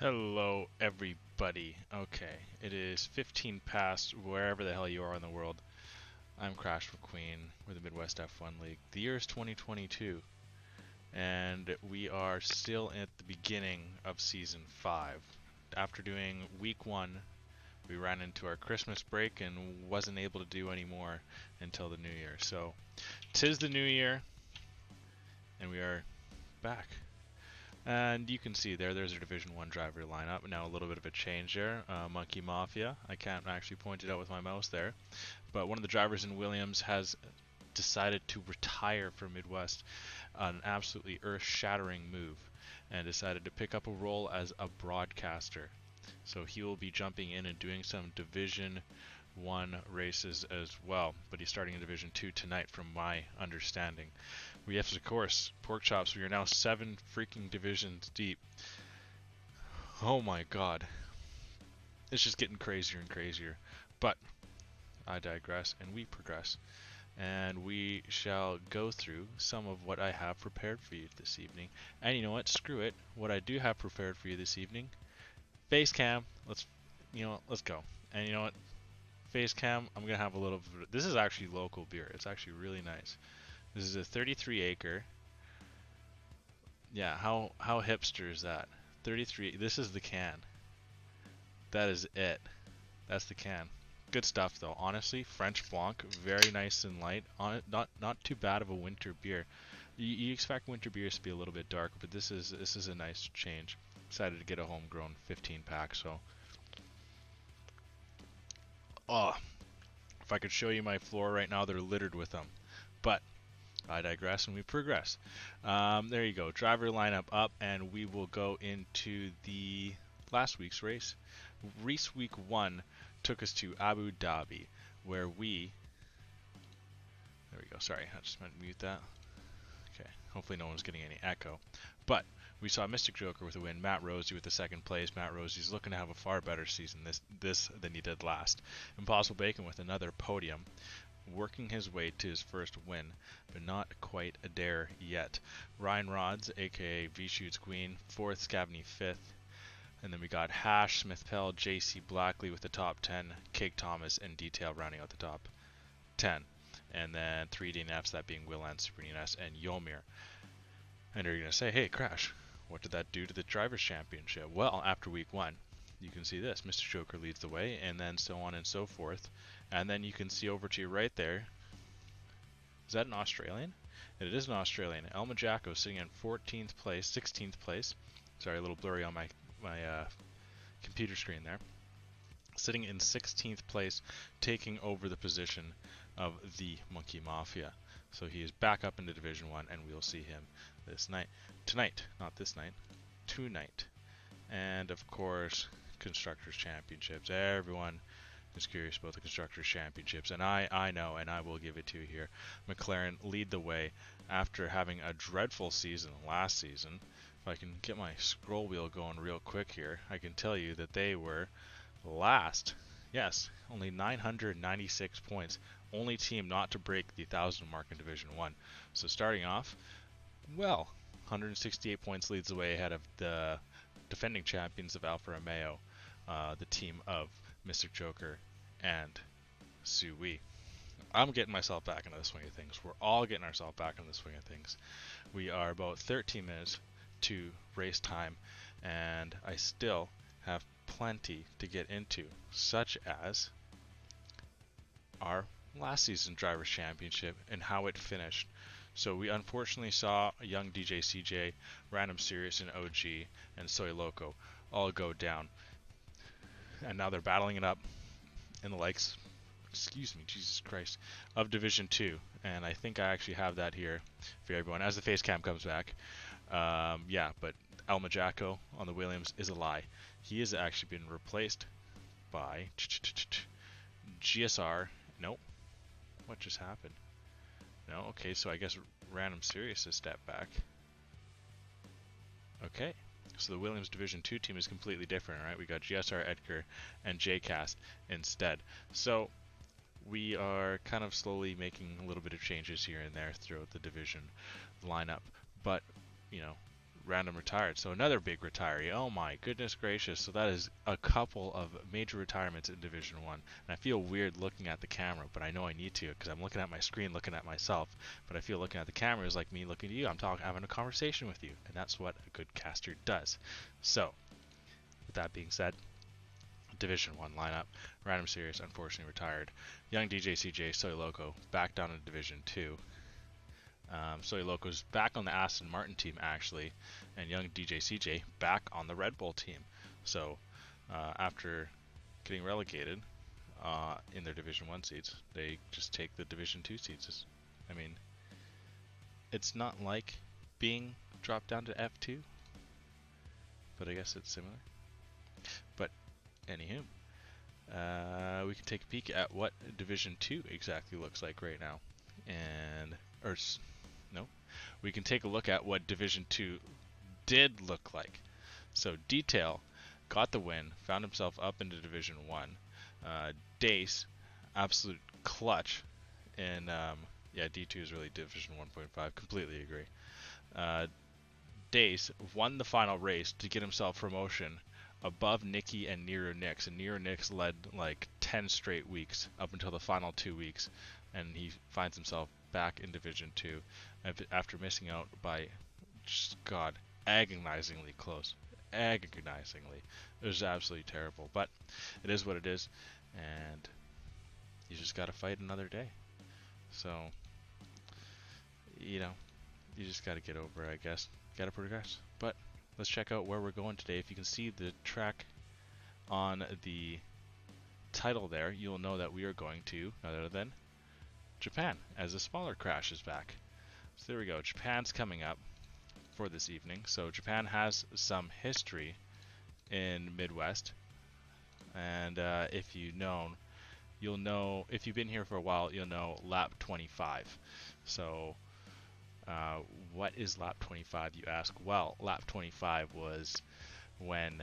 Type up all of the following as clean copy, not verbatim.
Hello, everybody. Okay, it is 15 past wherever the hell you are in the world. I'm Crash McQueen. We're the Midwest F1 League. The year is 2022, and we are still at the beginning of Season 5. After doing Week 1, we ran into our Christmas break and wasn't able to do any more until the New Year. So, 'tis the New Year, and we are back. And you can see there's our Division 1 driver lineup. Now a little bit of a change there. Monkey Mafia. I can't actually point it out with my mouse there. But one of the drivers in Williams has decided to retire from Midwest. An absolutely earth-shattering move. And decided to pick up a role as a broadcaster. So he will be jumping in and doing some Division 1 races as well. But he's starting in Division 2 tonight from my understanding. We have, of course, pork chops. We are now 7 freaking divisions deep. Oh my god. It's just getting crazier and crazier. But I digress and we progress. And we shall go through some of what I have prepared for you this evening. And you know what? Screw it. What I do have prepared for you this evening. Face cam. Let's go. And you know what? Face cam, I'm going to have a little this is actually local beer. It's actually really nice. This is a 33 acre. Yeah, how hipster is that? 33. This is the can. That is it. That's the can. Good stuff though. Honestly, French Blanc, very nice and light. On it, not too bad of a winter beer. You expect winter beers to be a little bit dark, but this is a nice change. Decided to get a homegrown 15 pack. So, oh, if I could show you my floor right now, they're littered with them. But I digress and we progress. There you go. Driver lineup up, and we will go into the last week's race. Race week 1 took us to Abu Dhabi, where we... There we go. Sorry, I just meant to mute that. Okay, hopefully no one's getting any echo. But we saw Mystic Joker with a win, Matt Rosie with the second place. Matt Rosie's looking to have a far better season this than he did last. Impossible Bacon with another podium, working his way to his first win, but not quite a dare yet. Ryan Rods, aka V-Shoots Queen, 4th, Scavney 5th. And then we got Hash, Smith Pell, JC Blackley with the top 10, Cake Thomas, and Detail rounding out the top 10. And then 3 DNFs, that being Will and Sabrina and Yomir. And you're going to say, hey, Crash, what did that do to the Drivers' Championship? Well, after week 1, you can see this. Mr. Joker leads the way, and then so on and so forth. And then you can see over to your right there. Is that an Australian? It is an Australian. Elma Jacko sitting in 14th place, 16th place. Sorry, a little blurry on my computer screen there. Sitting in 16th place, taking over the position of the Monkey Mafia. So he is back up into Division 1, and we'll see him tonight, not this night, tonight. And of course, Constructors Championships. Everyone is curious about the Constructors Championships, and I know, and I will give it to you here. McLaren lead the way after having a dreadful season last season. If I can get my scroll wheel going real quick here, I can tell you that they were last. Yes, only 996 points. Only team not to break the 1,000 mark in Division 1. So starting off, well, 168 points leads the way ahead of the defending champions of Alfa Romeo, the team of Mystic Joker and Sui. I'm getting myself back into the swing of things. We're all getting ourselves back into the swing of things. We are about 13 minutes to race time, and I still have plenty to get into, such as our last season Drivers' Championship and how it finished. So we unfortunately saw a young DJ CJ, Random Serious and OG, and Soy Loco all go down. And now they're battling it up in the likes, excuse me, Jesus Christ, of Division 2. And I think I actually have that here for everyone as the face cam comes back. Yeah, but Elma Jacko on the Williams is a lie. He has actually been replaced by GSR. Nope. What just happened? No, okay, so I guess Random Serious has stepped back. Okay, so the Williams Division 2 team is completely different, right? We got GSR, Edgar, and JCast instead. So we are kind of slowly making a little bit of changes here and there throughout the division lineup. But, you know, random retired. So another big retiree. Oh my goodness gracious. So that is a couple of major retirements in Division 1. And I feel weird looking at the camera, but I know I need to because I'm looking at my screen, looking at myself. But I feel looking at the camera is like me looking at you. I'm having a conversation with you. And that's what a good caster does. So, with that being said, Division 1 lineup. Random Series, unfortunately retired. Young DJ CJ, Soy Loco, back down to Division 2. Soy Loco's back on the Aston Martin team, actually, and young DJ CJ back on the Red Bull team. So, after getting relegated in their Division 1 seats, they just take the Division 2 seats. I mean, it's not like being dropped down to F2, but I guess it's similar. But, anywho, we can take a peek at what Division 2 exactly looks like right now. We can take a look at what Division 2 did look like. So Detail got the win, found himself up into Division 1. Dace, absolute clutch. And yeah, D2 is really Division 1.5, completely agree. Dace won the final race to get himself promotion above Nikki and Nero Nix. And Nero Nix led like 10 straight weeks up until the final 2 weeks. And he finds himself back in Division 2 after missing out by, just God, agonizingly close. Agonizingly. It was absolutely terrible. But it is what it is. And you just got to fight another day. So, you know, you just got to get over it, I guess. Got to progress. But let's check out where we're going today. If you can see the track on the title there, you'll know that we are going to none other than Japan, as a smaller crash is back. So there we go. Japan's coming up for this evening. So Japan has some history in Midwest, and if you've been here for a while, you'll know lap 25. So what is lap 25, you ask? Well, lap 25 was when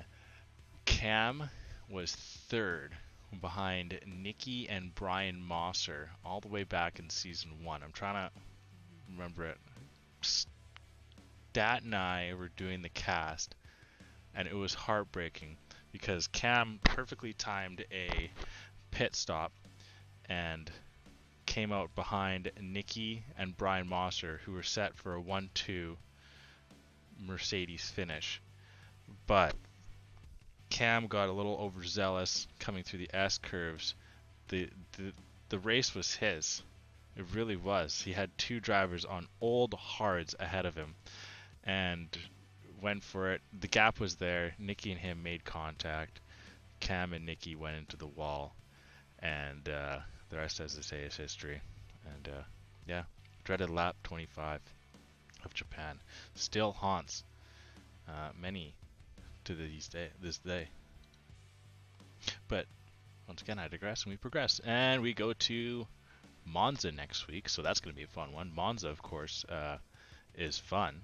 Cam was third behind Nikki and Brian Mosser all the way back in season 1. I'm trying to remember it. Stat and I were doing the cast, and it was heartbreaking because Cam perfectly timed a pit stop and came out behind Nikki and Brian Mosser, who were set for a 1-2 Mercedes finish. But Cam got a little overzealous coming through the S curves. The race was his. It really was. He had 2 drivers on old hards ahead of him and went for it. The gap was there. Nikki and him made contact. Cam and Nikki went into the wall, and the rest, as they say, is history. And yeah, dreaded lap 25 of Japan still haunts many to this day. But once again, I digress and we progress, and we go to Monza next week, so that's going to be a fun one. Monza, of course, is fun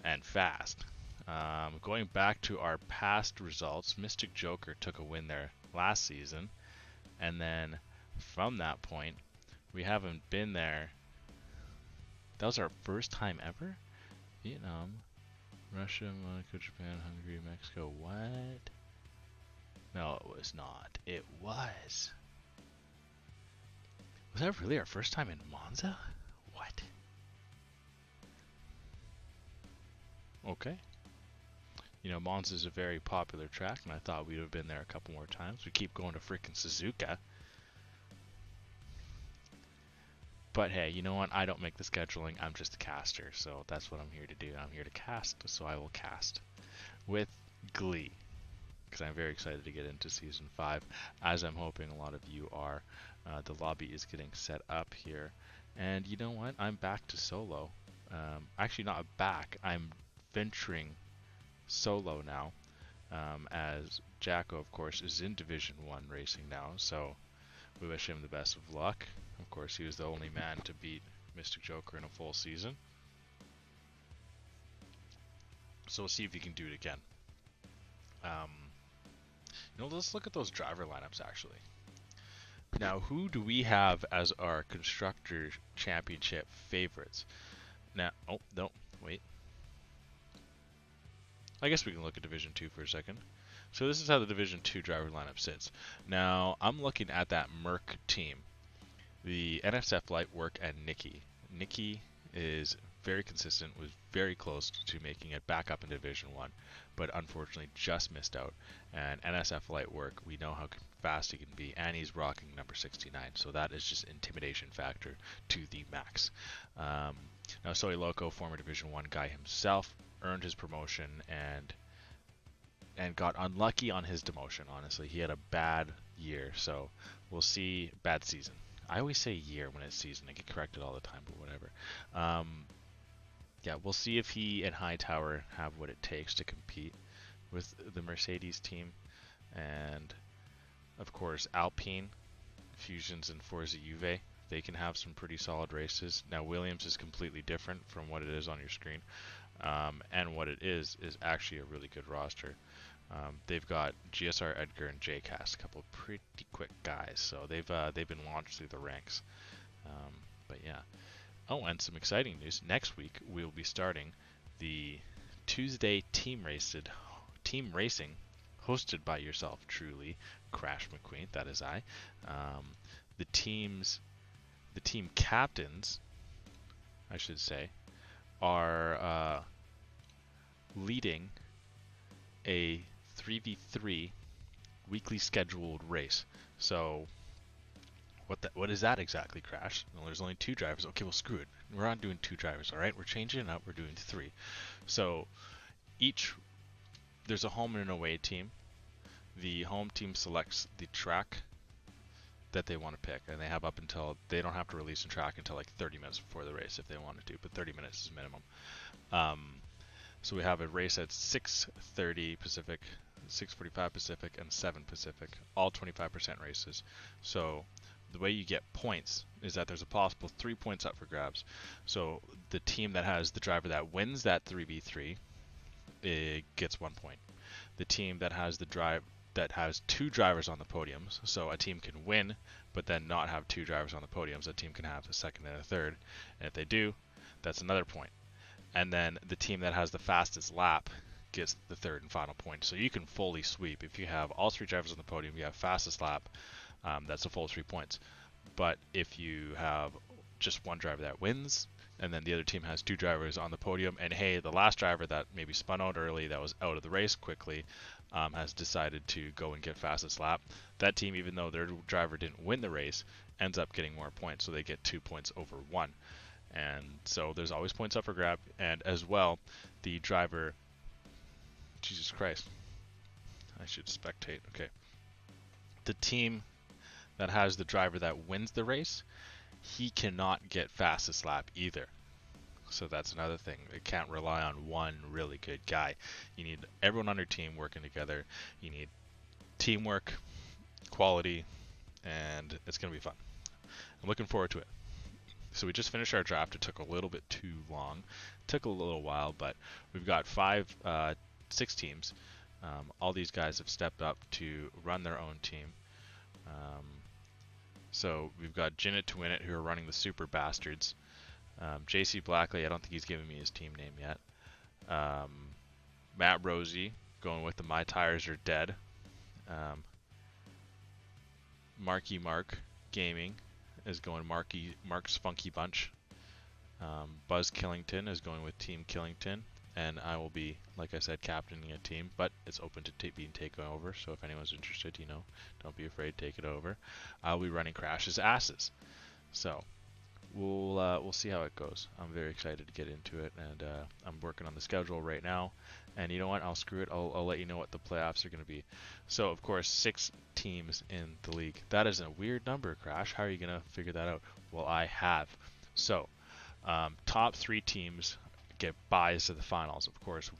and fast. Going back to our past results, Mystic Joker took a win there last season, and then from that point, we haven't been there. That was our first time ever? Vietnam, Russia, Monaco, Japan, Hungary, Mexico. What? No, it was not. It was. Was that really our first time in Monza? What? Okay. You know, Monza is a very popular track, and I thought we'd have been there a couple more times. We keep going to freaking Suzuka. But hey, you know what? I don't make the scheduling. I'm just a caster, so that's what I'm here to do. I'm here to cast, so I will cast with glee, because I'm very excited to get into Season 5, as I'm hoping a lot of you are. The lobby is getting set up here. And you know what? I'm back to solo. Actually, not back. I'm venturing solo now, as Jacko, of course, is in Division 1 racing now, so we wish him the best of luck. Of course, he was the only man to beat Mystic Joker in a full season. So we'll see if he can do it again. You know, let's look at those driver lineups, actually. Now, who do we have as our Constructors Championship favorites? Now, oh, no, wait. I guess we can look at Division 2 for a second. So this is how the Division 2 driver lineup sits. Now, I'm looking at that Merc team. The NSF Light Work and Nikki. Nikki is very consistent, was very close to making it back up in Division 1, but unfortunately just missed out. And NSF Light Work, we know how fast he can be, and he's rocking number 69, so that is just intimidation factor to the max. Now Soy Loco, former Division 1 guy himself, earned his promotion and got unlucky on his demotion, honestly. He had a bad year, so we'll see. Bad season. I always say year when it's season. I get corrected all the time, but whatever. Yeah, we'll see if he and Hightower have what it takes to compete with the Mercedes team. And, of course, Alpine, Fusions, and Forza Juve. They can have some pretty solid races. Now, Williams is completely different from what it is on your screen. And what it is actually a really good roster. They've got GSR Edgar and JCast, a couple of pretty quick guys, so they've been launched through the ranks. But yeah. Oh, and some exciting news. Next week we'll be starting the Tuesday team racing, hosted by yourself truly, Crash McQueen. That is I. The team captains, I should say, are leading a 3v3 weekly scheduled race. So what is that exactly, Crash? Well, there's only 2 drivers. Okay, well, screw it. We're not doing 2 drivers, all right? We're changing it up. We're doing 3. So there's a home and an away team. The home team selects the track that they want to pick, and they have up until, they don't have to release a track until like 30 minutes before the race if they wanted to, but 30 minutes is minimum. So we have a race at 6:30 Pacific, 6:45 Pacific, and 7 Pacific, all 25% races. So the way you get points is that there's a possible 3 points up for grabs. So the team that has the driver that wins that 3v3, it gets 1 point. The team that has that has 2 drivers on the podiums, so a team can win, but then not have 2 drivers on the podiums. A team can have a second and a third, and if they do, that's another point. And then the team that has the fastest lap gets the third and final point. So you can fully sweep. If you have all 3 drivers on the podium, you have fastest lap, that's a full 3 points. But if you have just one driver that wins, and then the other team has 2 drivers on the podium, and hey, the last driver that maybe spun out early, that was out of the race quickly, has decided to go and get fastest lap, that team, even though their driver didn't win the race, ends up getting more points, so they get 2 points over 1. And so there's always points up for grab, and as well, the driver, Jesus Christ, I should spectate, okay. The team that has the driver that wins the race, he cannot get fastest lap either. So that's another thing. It can't rely on one really good guy. You need everyone on your team working together. You need teamwork, quality, and it's going to be fun. I'm looking forward to it. So we just finished our draft. It took a little bit too long. It took a little while, but we've got 6 teams. All these guys have stepped up to run their own team. So we've got Jinnit to Win It, who are running the Super Bastards. JC Blackley, I don't think he's given me his team name yet. Matt Rosie, going with the My Tires Are Dead. Marky Mark Gaming is going Mark's Funky Bunch. Buzz Killington is going with Team Killington. And I will be, like I said, captaining a team, but it's open to being taken over. So if anyone's interested, don't be afraid, take it over. I'll be running Crash's asses. So we'll see how it goes. I'm very excited to get into it, and I'm working on the schedule right now. And you know what? I'll screw it. I'll let you know what the playoffs are going to be. So of course, 6 teams in the league. That is a weird number, Crash. How are you going to figure that out? Well, I have. So top 3 teams get buys to the finals. Of course,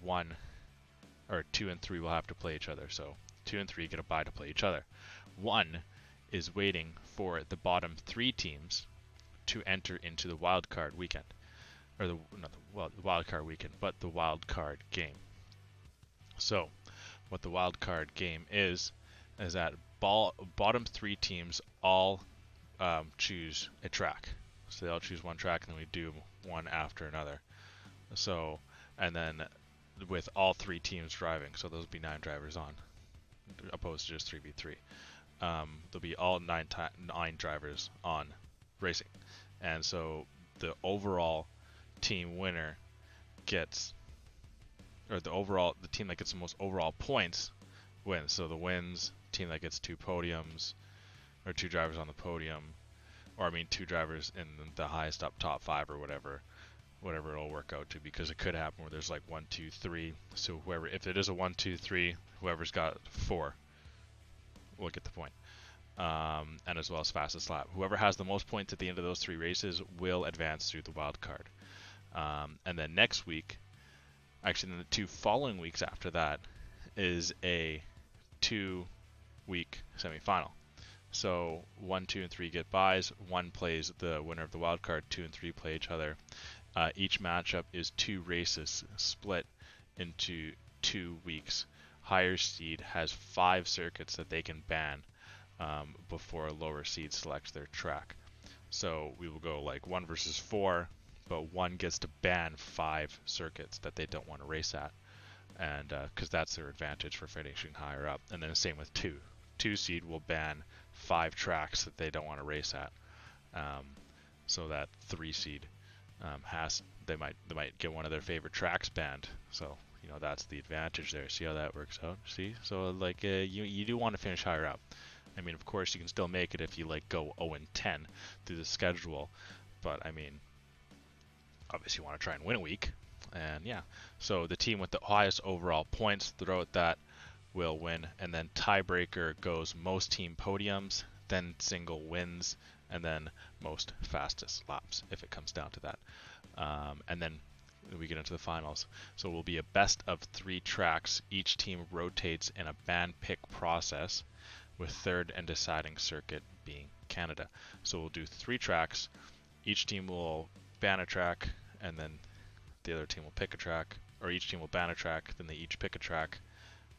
2 and 3 will have to play each other. So 2 and 3 get a bye to play each other. 1 is waiting for the bottom 3 teams to enter into the wild card weekend, or the wild card weekend, but the wild card game. So, what the wild card game is that bottom 3 teams all choose a track. So they all choose one track, and then we do one after another. So, and then with all 3 teams driving. So those would be 9 drivers on, opposed to just 3v3. There'll be all 9 drivers on racing, and so the overall team winner gets, or the team that gets the most overall points wins. So the wins team that gets 2 podiums, or 2 drivers on the podium, or I mean 2 drivers in the highest up top 5 or whatever it'll work out to, because it could happen where there's like 1, 2, 3. So whoever, if it is a 1, 2, 3, whoever's got 4 will get the point. And as well as fastest lap. Whoever has the most points at the end of those 3 races will advance through the wild card. And then next week, actually then the 2 following weeks after that, is a 2-week semifinal. So 1, 2, and 3 get buys. 1 plays the winner of the wild card. 2 and 3 play each other. Each matchup is 2 races split into 2 weeks. Higher seed has 5 circuits that they can ban before a lower seed selects their track. So we will go like 1 versus 4, but 1 gets to ban 5 circuits that they don't want to race at, and because that's their advantage for finishing higher up. And then the same with 2. 2 seed will ban 5 tracks that they don't want to race at, so that 3 seed they might get one of their favorite tracks banned. So that's the advantage there. See how that works out? See, so like you do want to finish higher up. I mean, of course, you can still make it if you like go 0-10 through the schedule, but I mean, obviously you want to try and win a week, and yeah. So the team with the highest overall points throughout that will win, and then tiebreaker goes most team podiums, then single wins, and then most fastest laps if it comes down to that. And then we get into the finals. So it will be a best of 3 tracks. Each team rotates in a ban pick process, with third and deciding circuit being Canada. So we'll do 3 tracks. Each team will ban a track, and then the other team will pick a track, or each team will ban a track, then they each pick a track,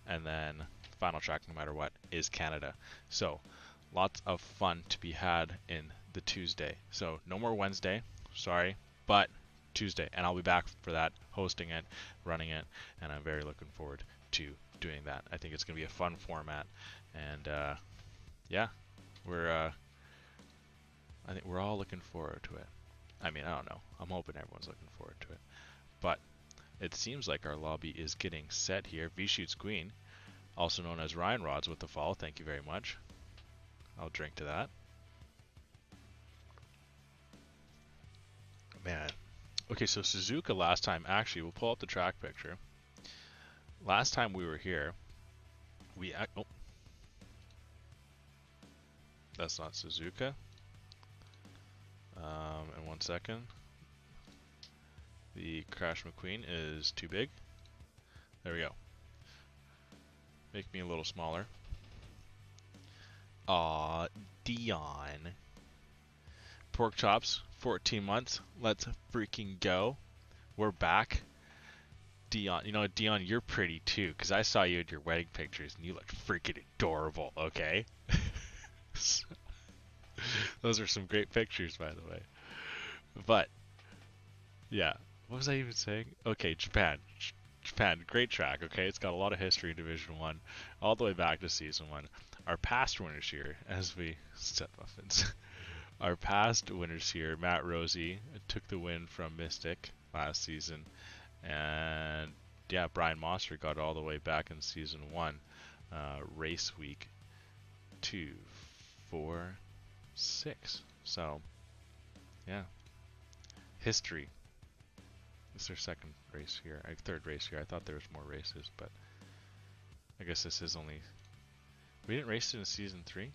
and then the final track, no matter what, is Canada. So lots of fun to be had in the Tuesday. So no more Wednesday, sorry, but Tuesday, and I'll be back for that, hosting it, running it, and I'm very looking forward to doing that. I think it's going to be a fun format, and yeah, I think we're all looking forward to it. I mean, I don't know. I'm hoping everyone's looking forward to it. But it seems like our lobby is getting set here. V Shoots Queen, also known as Ryan Rods with the follow. Thank you very much. I'll drink to that. Man. Okay, so Suzuka last time, actually, we'll pull up the track picture. Last time we were here, oh, that's not Suzuka. In 1 second. The Crash McQueen is too big. There we go. Make me a little smaller. Aw, Dion. Pork chops, 14 months. Let's freaking go. We're back. Dion, Dion, you're pretty too, because I saw you in your wedding pictures and you looked freaking adorable, okay? Those are some great pictures, by the way. But, yeah. What was I even saying? Okay, Japan. Japan, great track, okay? It's got a lot of history in Division 1, all the way back to Season 1. Our past winners here, as we set muffins. Our past winners here, Matt Rosie took the win from Mystic last season. And, yeah, Brian Mosser got all the way back in Season 1. Race week 2, 4, 6. So, yeah. History. This is their second race here. Third race here. I thought there was more races, but I guess this is only... We didn't race it in Season 3?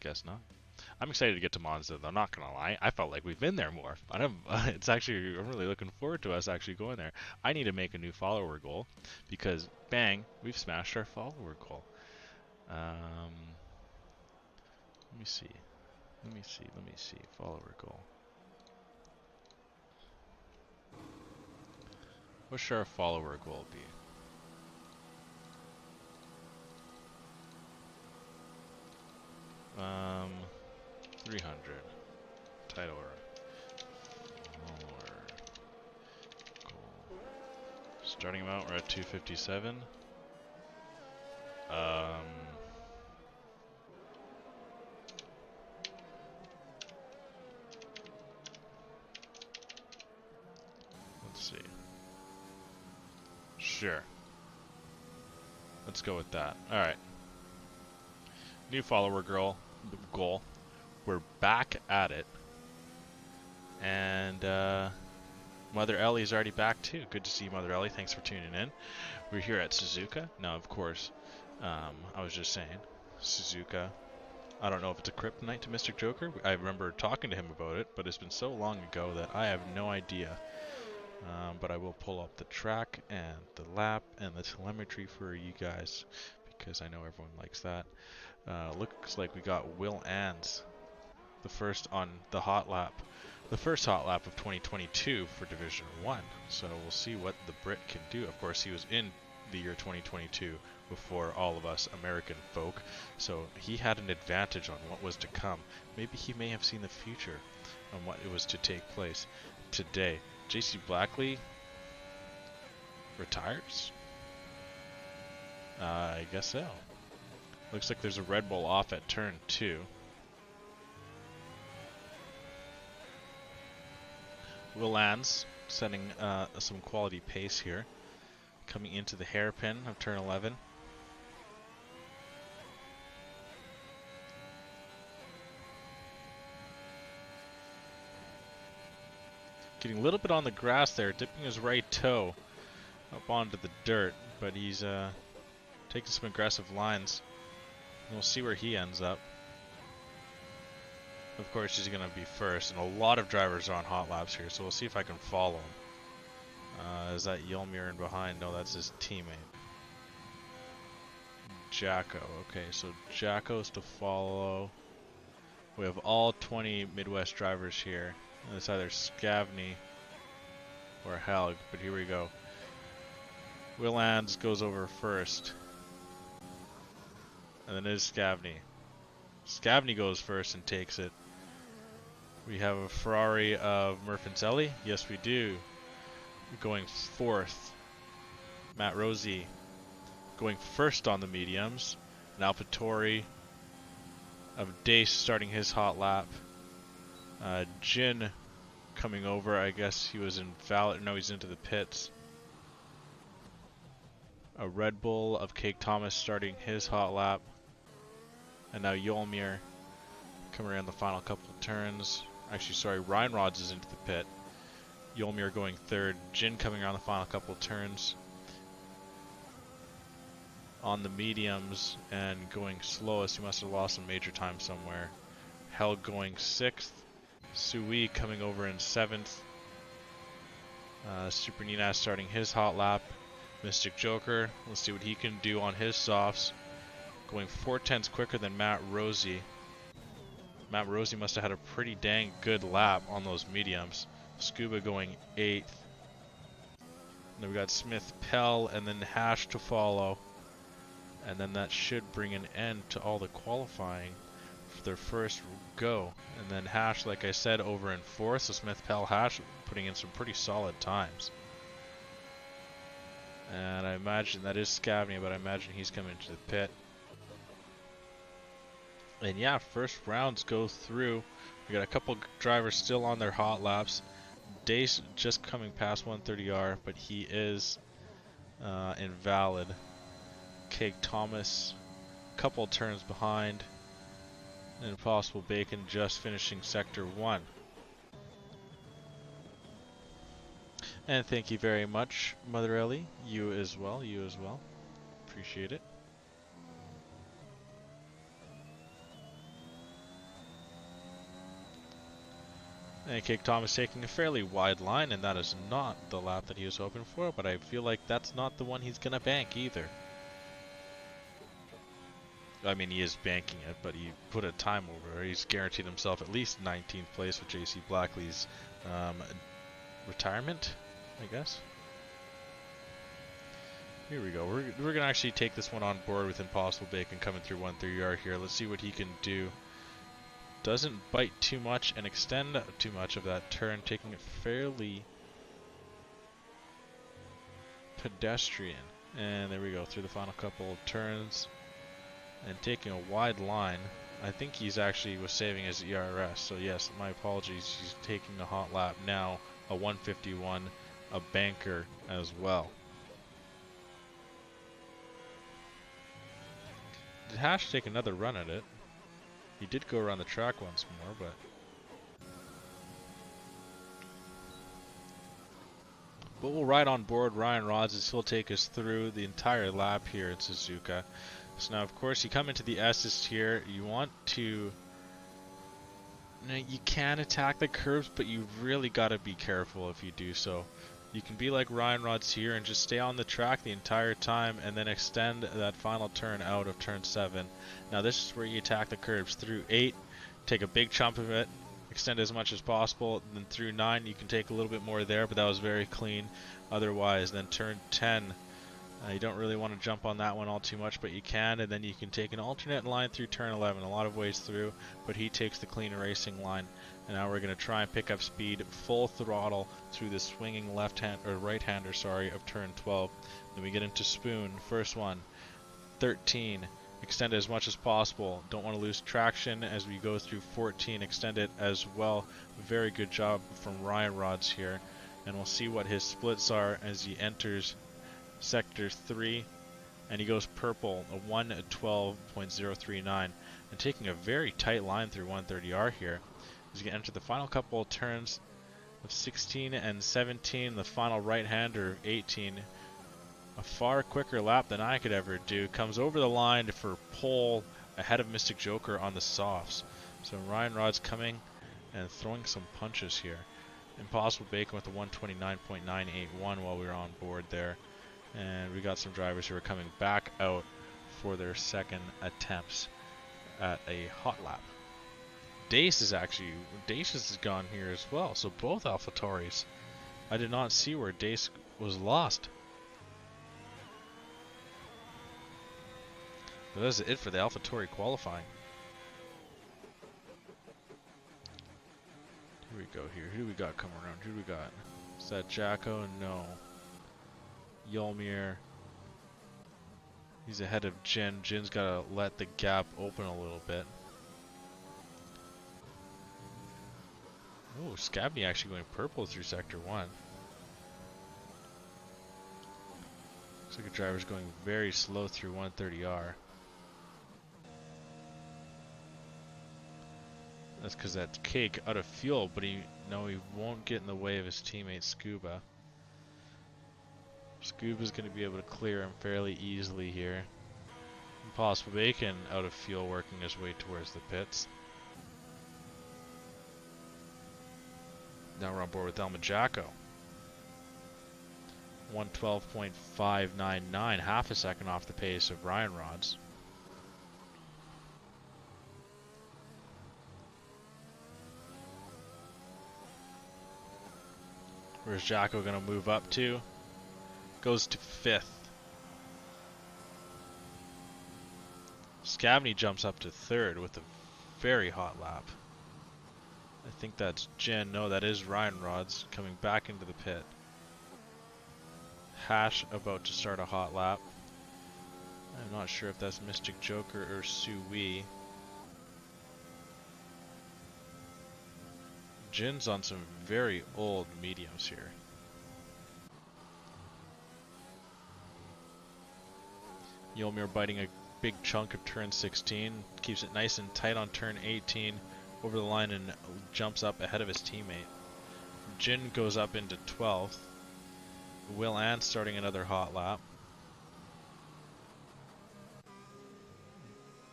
Guess not. I'm excited to get to Monza, though. I'm not going to lie. I felt like we've been there more. I'm really looking forward to us actually going there. I need to make a new follower goal because, bang, we've smashed our follower goal. Let me see. Follower goal. What should our follower goal be? Um, 300. Title or follower goal Starting amount, we're at 257. Let's see. Sure. Let's go with that. Alright. New follower goal. We're back at it. And Mother Ellie's already back too. Good to see you, Mother Ellie. Thanks for tuning in. We're here at Suzuka. Now, of course, I was just saying, Suzuka. I don't know if it's a kryptonite to Mystic Joker. I remember talking to him about it, but it's been so long ago that I have no idea. But I will pull up the track and the lap and the telemetry for you guys because I know everyone likes that. Looks like we got Will Ans, the first on the hot lap. The first hot lap of 2022 for Division 1. So we'll see what the Brit can do. Of course, he was in the year 2022 before all of us American folk. So he had an advantage on what was to come. Maybe he may have seen the future on what it was to take place today. JC Blackley retires? I guess so. Looks like there's a Red Bull off at turn 2. Will Ans setting some quality pace here. Coming into the hairpin of turn 11. Getting a little bit on the grass there, dipping his right toe up onto the dirt, but he's taking some aggressive lines. And we'll see where he ends up. Of course, he's going to be first, and a lot of drivers are on hot laps here, so we'll see if I can follow him. Is that Yelmir in behind? No, that's his teammate. Jacko. Okay, so Jacko's to follow. We have all 20 Midwest drivers here. And it's either Scavney or Helg, but here we go. Will Ans goes over first. And then it is Scavney. Scavney goes first and takes it. We have a Ferrari of Murfincelli. Yes, we do. Going fourth. Matt Rosie going first on the mediums. An AlphaTauri of Dace starting his hot lap. Jin coming over. I guess he was invalid. No, he's into the pits. A Red Bull of Cake Thomas starting his hot lap. And now Yolmir coming around the final couple of turns. Actually, sorry, Ryan Rods is into the pit. Yolmir going third. Jin coming around the final couple of turns. On the mediums and going slowest. He must have lost some major time somewhere. Hell going sixth. Sui coming over in seventh. Super Ninas starting his hot lap. Mystic Joker, let's see what he can do on his softs. Going 4/10 quicker than Matt Rosie. Matt Rosie must have had a pretty dang good lap on those mediums. Scuba going 8th. And then we got Smith Pell and then Hash to follow. And then that should bring an end to all the qualifying for their first go. And then Hash, like I said, over in 4th. So Smith Pell Hash putting in some pretty solid times. And I imagine that is Scavney, but I imagine he's coming to the pit. And yeah, first rounds go through. We got a couple drivers still on their hot laps. Dace just coming past 130R, but he is invalid. Cake Thomas, couple turns behind. And Impossible Bacon just finishing Sector 1. And thank you very much, Mother Ellie. You as well, Appreciate it. And Cake Thomas taking a fairly wide line, and that is not the lap that he was hoping for, but I feel like that's not the one he's going to bank either. I mean, he is banking it, but he put a time over. He's guaranteed himself at least 19th place with JC Blackley's retirement, I guess. Here we go. We're going to actually take this one on board with Impossible Bacon coming through 130R here. Let's see what he can do. Doesn't bite too much and extend too much of that turn, taking it fairly pedestrian. And there we go, through the final couple of turns. And taking a wide line. I think he's actually was saving his ERS. So yes, my apologies. He's taking a hot lap now. A 151, a banker as well. Did Hash take another run at it? He did go around the track once more, but... we'll ride on board Ryan Rods as he'll take us through the entire lap here at Suzuka. So now, of course, you come into the S's here. You want to... you can attack the curves, but you really got to be careful if you do so. You can be like Ryan Rods here and just stay on the track the entire time and then extend that final turn out of turn 7. Now this is where you attack the curves. Through 8, take a big chunk of it, extend as much as possible. Then through 9, you can take a little bit more there, but that was very clean otherwise. Then turn 10, you don't really want to jump on that one all too much, but you can. And then you can take an alternate line through turn 11, a lot of ways through, but he takes the clean racing line. And now we're going to try and pick up speed full throttle through the swinging right-hander, of turn 12. Then we get into spoon, first one, 13, extend it as much as possible. Don't want to lose traction as we go through 14, extend it as well. Very good job from Ryan Rods here. And we'll see what his splits are as he enters sector 3. And he goes purple, a 112.039. And taking a very tight line through 130R here. He's going to enter the final couple of turns of 16 and 17, the final right-hander 18. A far quicker lap than I could ever do. Comes over the line for pole ahead of Mystic Joker on the softs. So Ryan Rod's coming and throwing some punches here. Impossible Bacon with a 129.981 while we were on board there. And we got some drivers who are coming back out for their second attempts at a hot lap. Dace is gone here as well, so both AlphaTauris. I did not see where Dace was lost. But that's it for the AlphaTauri qualifying. Here we go here. Who do we got coming around? Who do we got? Is that Jacko? No. Yolmir. He's ahead of Jin. Jin's got to let the gap open a little bit. Oh, Scabney actually going purple through sector 1. Looks like a driver's going very slow through 130R. That's because that's Cake out of fuel, but he won't get in the way of his teammate Scuba. Scuba's going to be able to clear him fairly easily here. Impossible Bacon out of fuel, working his way towards the pits. Now we're on board with Elma Jacko. 112.599, half a second off the pace of Ryan Rods. Where's Jacko going to move up to? Goes to 5th. Scavney jumps up to 3rd with a very hot lap. I think that's Jen. No, that is Ryan Rods coming back into the pit. Hash about to start a hot lap. I'm not sure if that's Mystic Joker or Sui. Jin's on some very old mediums here. Yolmir biting a big chunk of turn 16. Keeps it nice and tight on turn 18. Over the line and jumps up ahead of his teammate. Jin goes up into 12th. Will Ann starting another hot lap.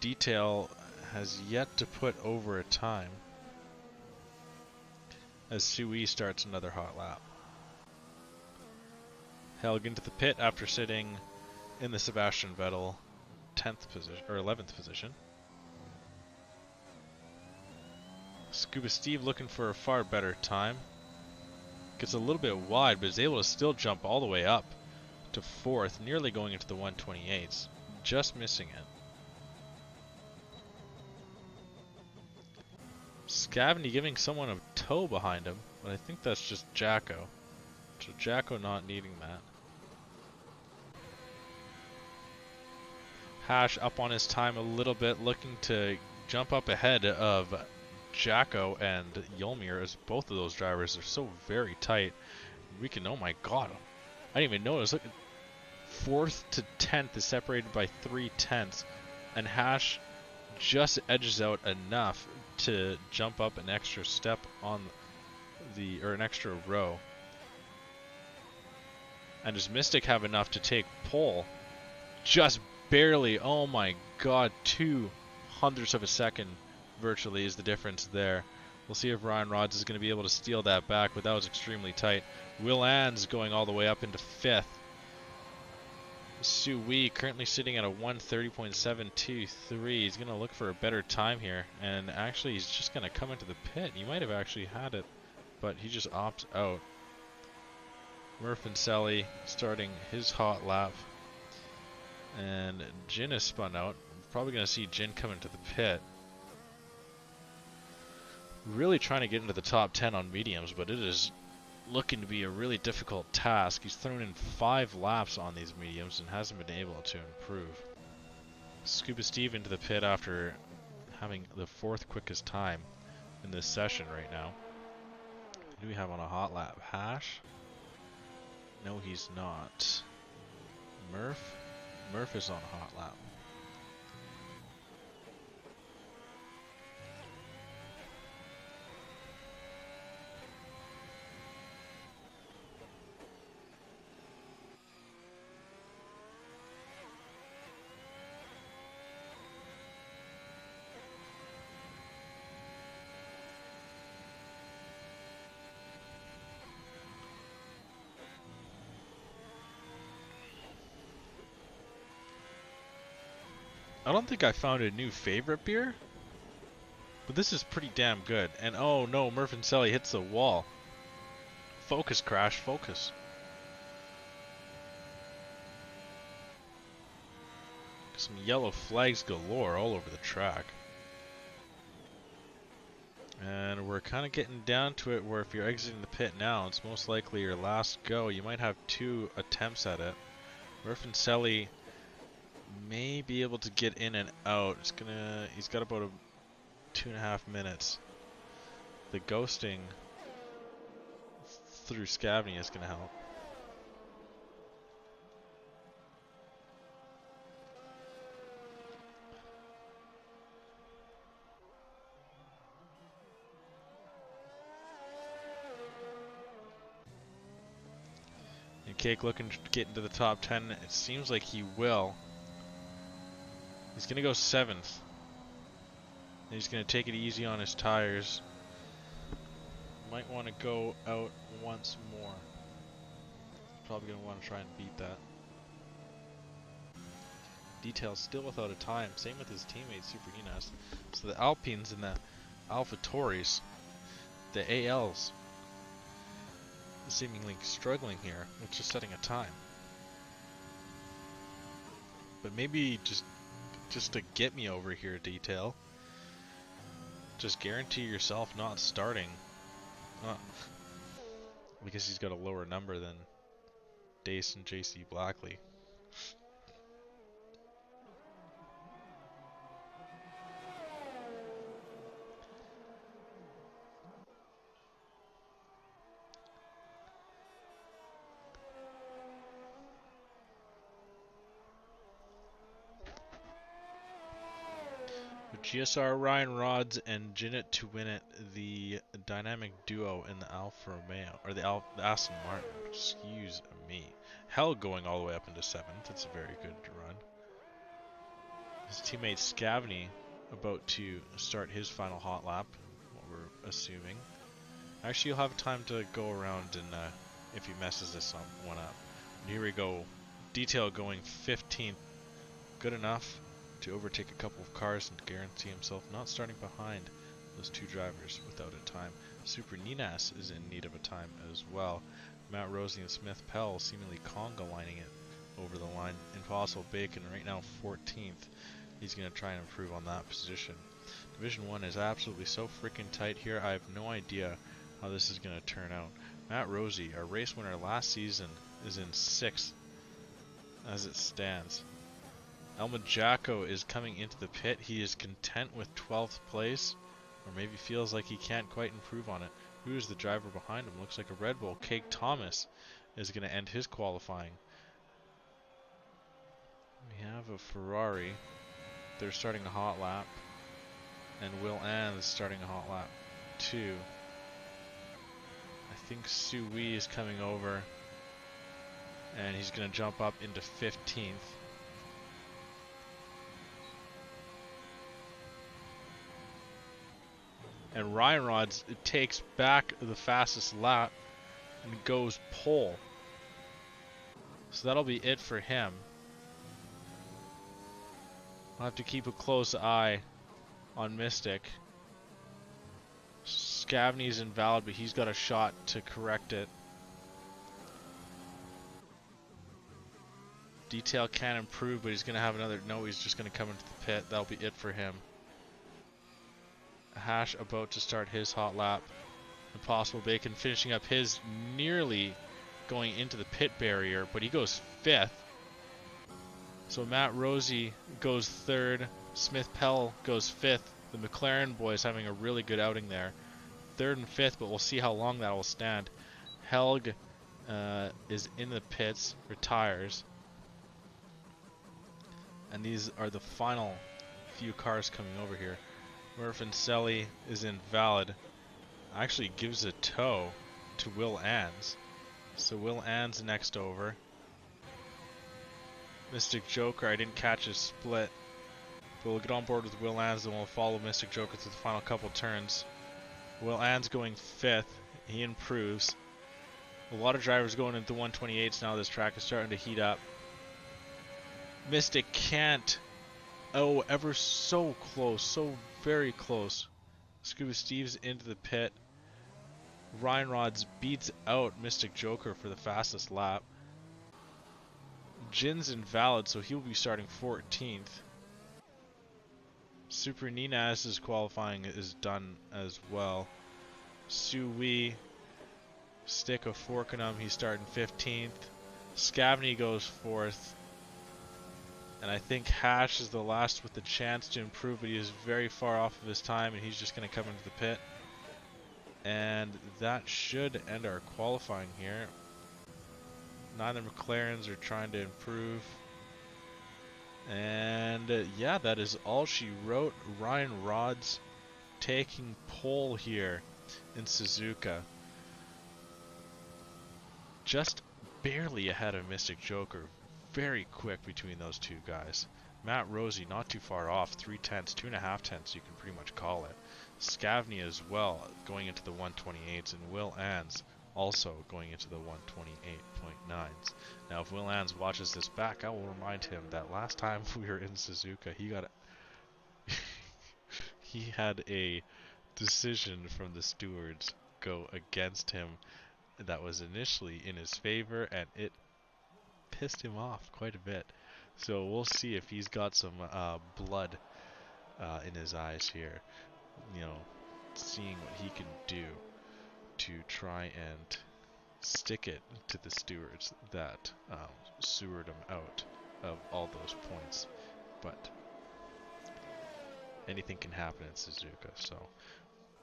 Detail has yet to put over a time as Sui starts another hot lap. Helg into the pit after sitting in the Sebastian Vettel 10th position or 11th position. Scuba Steve looking for a far better time. Gets a little bit wide, but is able to still jump all the way up to 4th, nearly going into the 128s. Just missing it. Scavney giving someone a tow behind him, but I think that's just Jacko. So Jacko not needing that. Hash up on his time a little bit, looking to jump up ahead of Jacko and Yolmir, as both of those drivers are so very tight. We can, oh my god, I didn't even notice. Look, 4th to 10th is separated by 3/10, and Hash just edges out enough to jump up an extra step on or an extra row. And does Mystic have enough to take pole? Just barely. Oh my god, 0.02 of a second virtually is the difference there. We'll see if Ryan Rods is going to be able to steal that back, but that was extremely tight. Will Ann's going all the way up into 5th. Sue Wee currently sitting at a 1:30.723. He's going to look for a better time here, and actually he's just going to come into the pit. He might have actually had it, but he just opts out. Murph and Sally starting his hot lap, and Jin is spun out. We're probably going to see Jin come into the pit. Really trying to get into the top 10 on mediums, but it is looking to be a really difficult task. He's thrown in 5 laps on these mediums and hasn't been able to improve. Scuba Steve into the pit after having the 4th quickest time in this session right now. Who do we have on a hot lap? Hash? No, he's not. Murph? Murph is on a hot lap. I don't think I found a new favorite beer, but this is pretty damn good. And oh no, Murph and Sally hits the wall. Focus, Crash, focus. Some yellow flags galore all over the track. And we're kind of getting down to it where if you're exiting the pit now, it's most likely your last go. You might have 2 attempts at it. Murph and Sally may be able to get in and out. He's got about 2.5 minutes. The ghosting through Scavney is gonna help. And Cake looking to get into the top 10. It seems like he will. He's going to go 7th. And he's going to take it easy on his tires. Might want to go out once more. Probably going to want to try and beat that. Detail still without a time. Same with his teammate Super Enos. So the Alpines and the AlphaTauris, the ALs, seemingly struggling here with just setting a time. But maybe just to get me over here, Detail, just guarantee yourself not starting. Because he's got a lower number than Dace and JC Blackley. GSR, Ryan Rods, and Jinnit to win it, the dynamic duo in the Alfa Romeo, or the Aston Martin, excuse me. Hell going all the way up into 7th, it's a very good run. His teammate Scavney about to start his final hot lap, what we're assuming. Actually, you'll have time to go around and if he messes this one up. And here we go, Detail going 15th, good enough to overtake a couple of cars and guarantee himself not starting behind those 2 drivers without a time. Super Ninas is in need of a time as well. Matt Rosie and Smith Pell seemingly conga lining it over the line. Impossible Bacon right now 14th. He's going to try and improve on that position. Division 1 is absolutely so freaking tight here. I have no idea how this is going to turn out. Matt Rosie, our race winner last season, is in 6th as it stands. Jacko is coming into the pit. He is content with 12th place, or maybe feels like he can't quite improve on it. Who is the driver behind him? Looks like a Red Bull. Cake Thomas is going to end his qualifying. We have a Ferrari. They're starting a hot lap. And Will Ann is starting a hot lap too. I think Sui is coming over. And he's going to jump up into 15th. And Ryan Rods takes back the fastest lap and goes pole. So that'll be it for him. I'll have to keep a close eye on Mystic. Scavney's invalid, but he's got a shot to correct it. Detail can improve, but he's going to have another... No, he's just going to come into the pit. That'll be it for him. Hash about to start his hot lap. Impossible Bacon finishing up his, nearly going into the pit barrier, but he goes 5th. So Matt Rosie goes 3rd. Smith Pell goes 5th. The McLaren boys having a really good outing there. 3rd and 5th, but we'll see how long that will stand. Helg is in the pits, retires. And these are the final few cars coming over here. Murfincelli is invalid. Actually gives a tow to Will Ans. So Will Ans next over. Mystic Joker, I didn't catch his split. But we'll get on board with Will Ans and we'll follow Mystic Joker through the final couple turns. Will Ans going 5th. He improves. A lot of drivers going into the 128s now. This track is starting to heat up. Mystic can't. Oh, ever so close. So very close. Scuba Steve's into the pit. Ryan Rods beats out Mystic Joker for the fastest lap. Jin's invalid, so he'll be starting 14th. Super Ninas's qualifying is done as well. Sui, stick a fork in him, he's starting 15th. Scavney goes 4th. And I think Hash is the last with the chance to improve, but he is very far off of his time, and he's just going to come into the pit. And that should end our qualifying here. Neither McLarens are trying to improve. And yeah, that is all she wrote. Ryan Rods taking pole here in Suzuka. Just barely ahead of Mystic Joker. Very quick between those two guys. Matt Rosie not too far off. 3/10, 2.5 tenths you can pretty much call it. Scavney as well going into the 128s, and Will Ans also going into the 128.9s. Now if Will Ans watches this back, I will remind him that last time we were in Suzuka, he got he had a decision from the stewards go against him that was initially in his favor, and it pissed him off quite a bit. So we'll see if he's got some blood in his eyes here. You know, seeing what he can do to try and stick it to the stewards that sewered him out of all those points. But anything can happen in Suzuka, so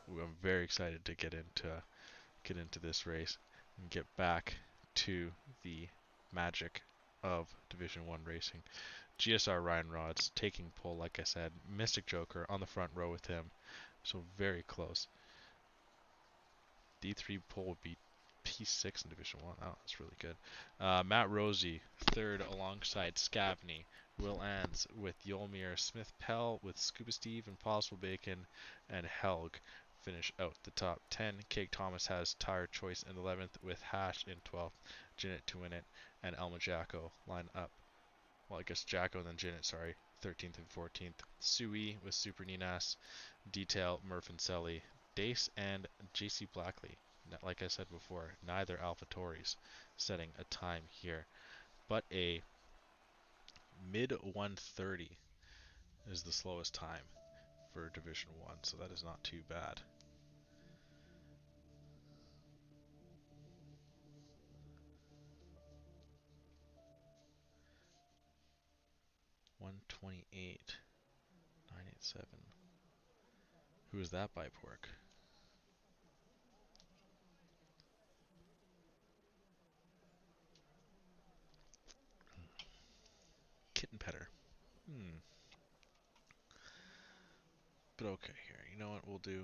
I'm very excited to get into this race and get back to the magic of Division 1 racing. GSR Ryan Rods taking pole, like I said. Mystic Joker on the front row with him, so very close. D3 pole would be P6 in Division 1. Oh, that's really good. Matt Rosie, 3rd alongside Scavney. Will Ans with Yolmir. Smith Pell with Scuba Steve, Impossible Bacon, and Helg finish out the top 10. Cake Thomas has tire choice in 11th with Hash in 12th. Jinnit to win it, and Elma Jacko line up. Well, I guess Jacko and then Jinnit, sorry. 13th and 14th. Sui with Super Ninas. Detail, Murfincelli. Dace and JC Blackley. Like I said before, neither AlphaTauris setting a time here, but a mid 130 is the slowest time for Division 1, so that is not too bad. 128. 987. Who is that by pork? Kitten Petter. But okay, here. You know what we'll do?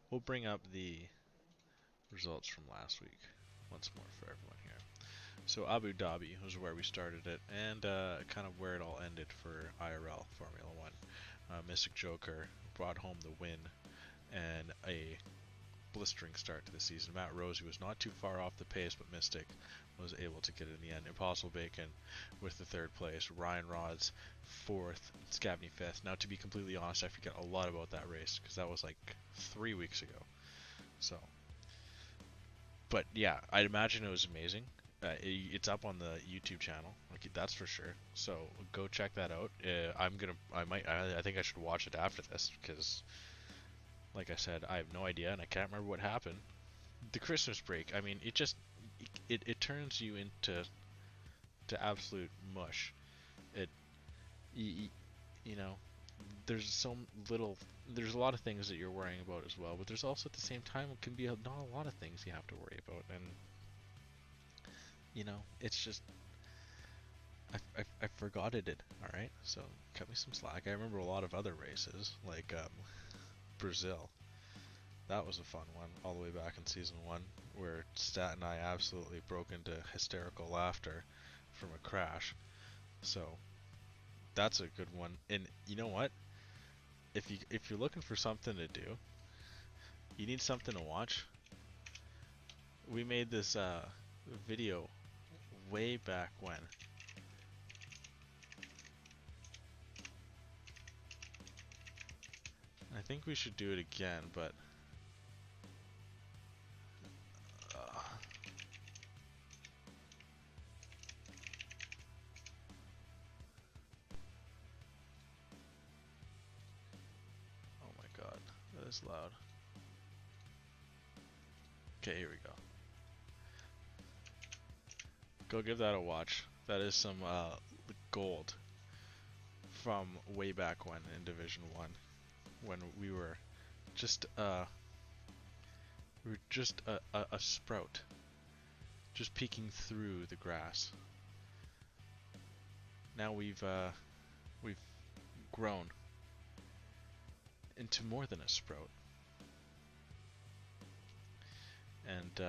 We'll bring up the results from last week once more for everyone here. So Abu Dhabi was where we started it, and kind of where it all ended for IRL Formula One. Mystic Joker brought home the win and a blistering start to the season. Matt Rosie was not too far off the pace, but Mystic was able to get it in the end. Impossible Bacon with the third place. Ryan Rods fourth. Scavney fifth. Now, to be completely honest, I forget a lot about that race because that was like 3 weeks ago. So, but yeah, I'd imagine it was amazing. It's up on the YouTube channel, like, that's for sure. So go check that out. I think I should watch it after this because, like I said, I have no idea and I can't remember what happened. The Christmas break, I mean, it turns you into absolute mush. You know, there's a lot of things that you're worrying about as well, but there's also at the same time it can be not a lot of things you have to worry about, and you know, it's just I forgot it. All right, so cut me some slack. I remember a lot of other races like Brazil. That was a fun one, all the way back in season 1, where Stat and I absolutely broke into hysterical laughter from a crash. So that's a good one. And you know what? If you're looking for something to do, you need something to watch. We made this video way back when. I think we should do it again, but oh my god, that is loud. Okay, here we go. Go give that a watch. That is some gold from way back when in Division 1, when we were just a sprout, just peeking through the grass. Now we've grown into more than a sprout, and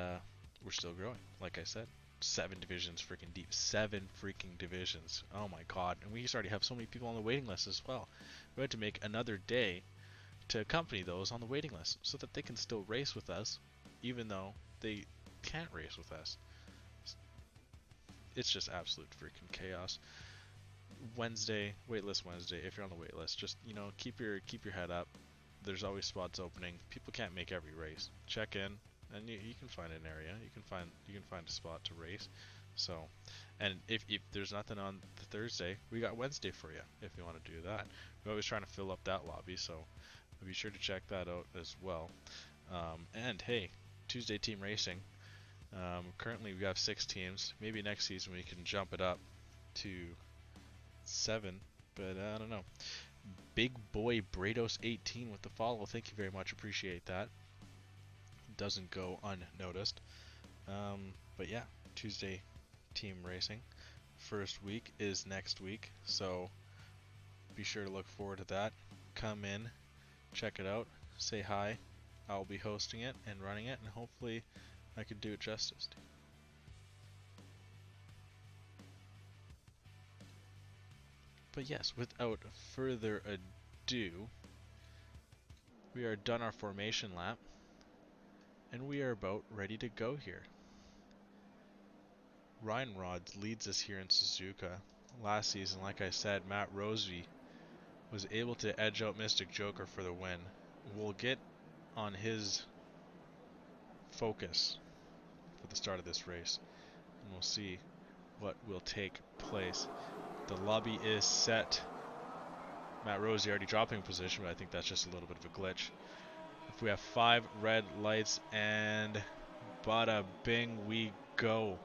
we're still growing. Like I said, 7 divisions freaking deep. 7 freaking divisions. Oh my god. And we already have so many people on the waiting list as well. We had to make another day to accompany those on the waiting list so that they can still race with us, even though they can't race with us. It's just absolute freaking chaos. Wednesday, waitlist Wednesday, if you're on the waitlist, just, you know, keep your head up. There's always spots opening. People can't make every race. Check in, and you can find an area. You can find a spot to race. So, and if there's nothing on the Thursday, we got Wednesday for you if you want to do that. We're always trying to fill up that lobby, so be sure to check that out as well. And hey, Tuesday team racing. Currently we have 6 teams. Maybe next season we can jump it up to 7, but I don't know. Big Boy Brados 18 with the follow. Thank you very much. Appreciate that. Doesn't go unnoticed. But yeah, Tuesday team racing. First week is next week, so be sure to look forward to that. Come in, check it out, say hi. I'll be hosting it and running it, and hopefully I could do it justice. But yes, without further ado, we are done our formation lap, and we are about ready to go here. Ryan Rods leads us here in Suzuka. Last season, like I said, Matt Rosie was able to edge out Mystic Joker for the win. We'll get on his focus for the start of this race, and we'll see what will take place. The lobby is set. Matt Rosie already dropping position, but I think that's just a little bit of a glitch. If we have 5 red lights, and bada bing, we go.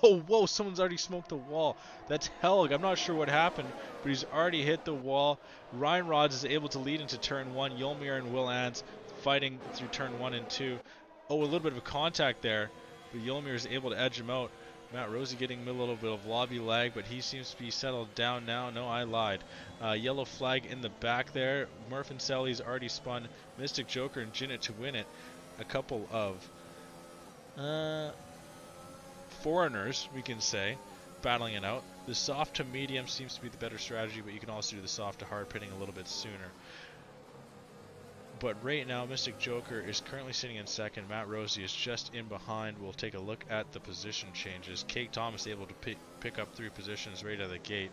Oh, whoa, someone's already smoked the wall. That's Helg. I'm not sure what happened, but he's already hit the wall. Ryan Rods is able to lead into turn 1. Yolmir and Will Ans fighting through turn 1 and 2. Oh, a little bit of a contact there, but Yolmir is able to edge him out. Matt Rosie getting a little bit of lobby lag, but he seems to be settled down now. No, I lied. Yellow flag in the back there. Murph and Sally's already spun. Mystic Joker and Jinnit to win it. A couple of foreigners, we can say, battling it out. The soft to medium seems to be the better strategy, but you can also do the soft to hard pitting a little bit sooner. But right now, Mystic Joker is currently sitting in second. Matt Rosie is just in behind. We'll take a look at the position changes. Cake Thomas able to pick up 3 positions right out of the gate.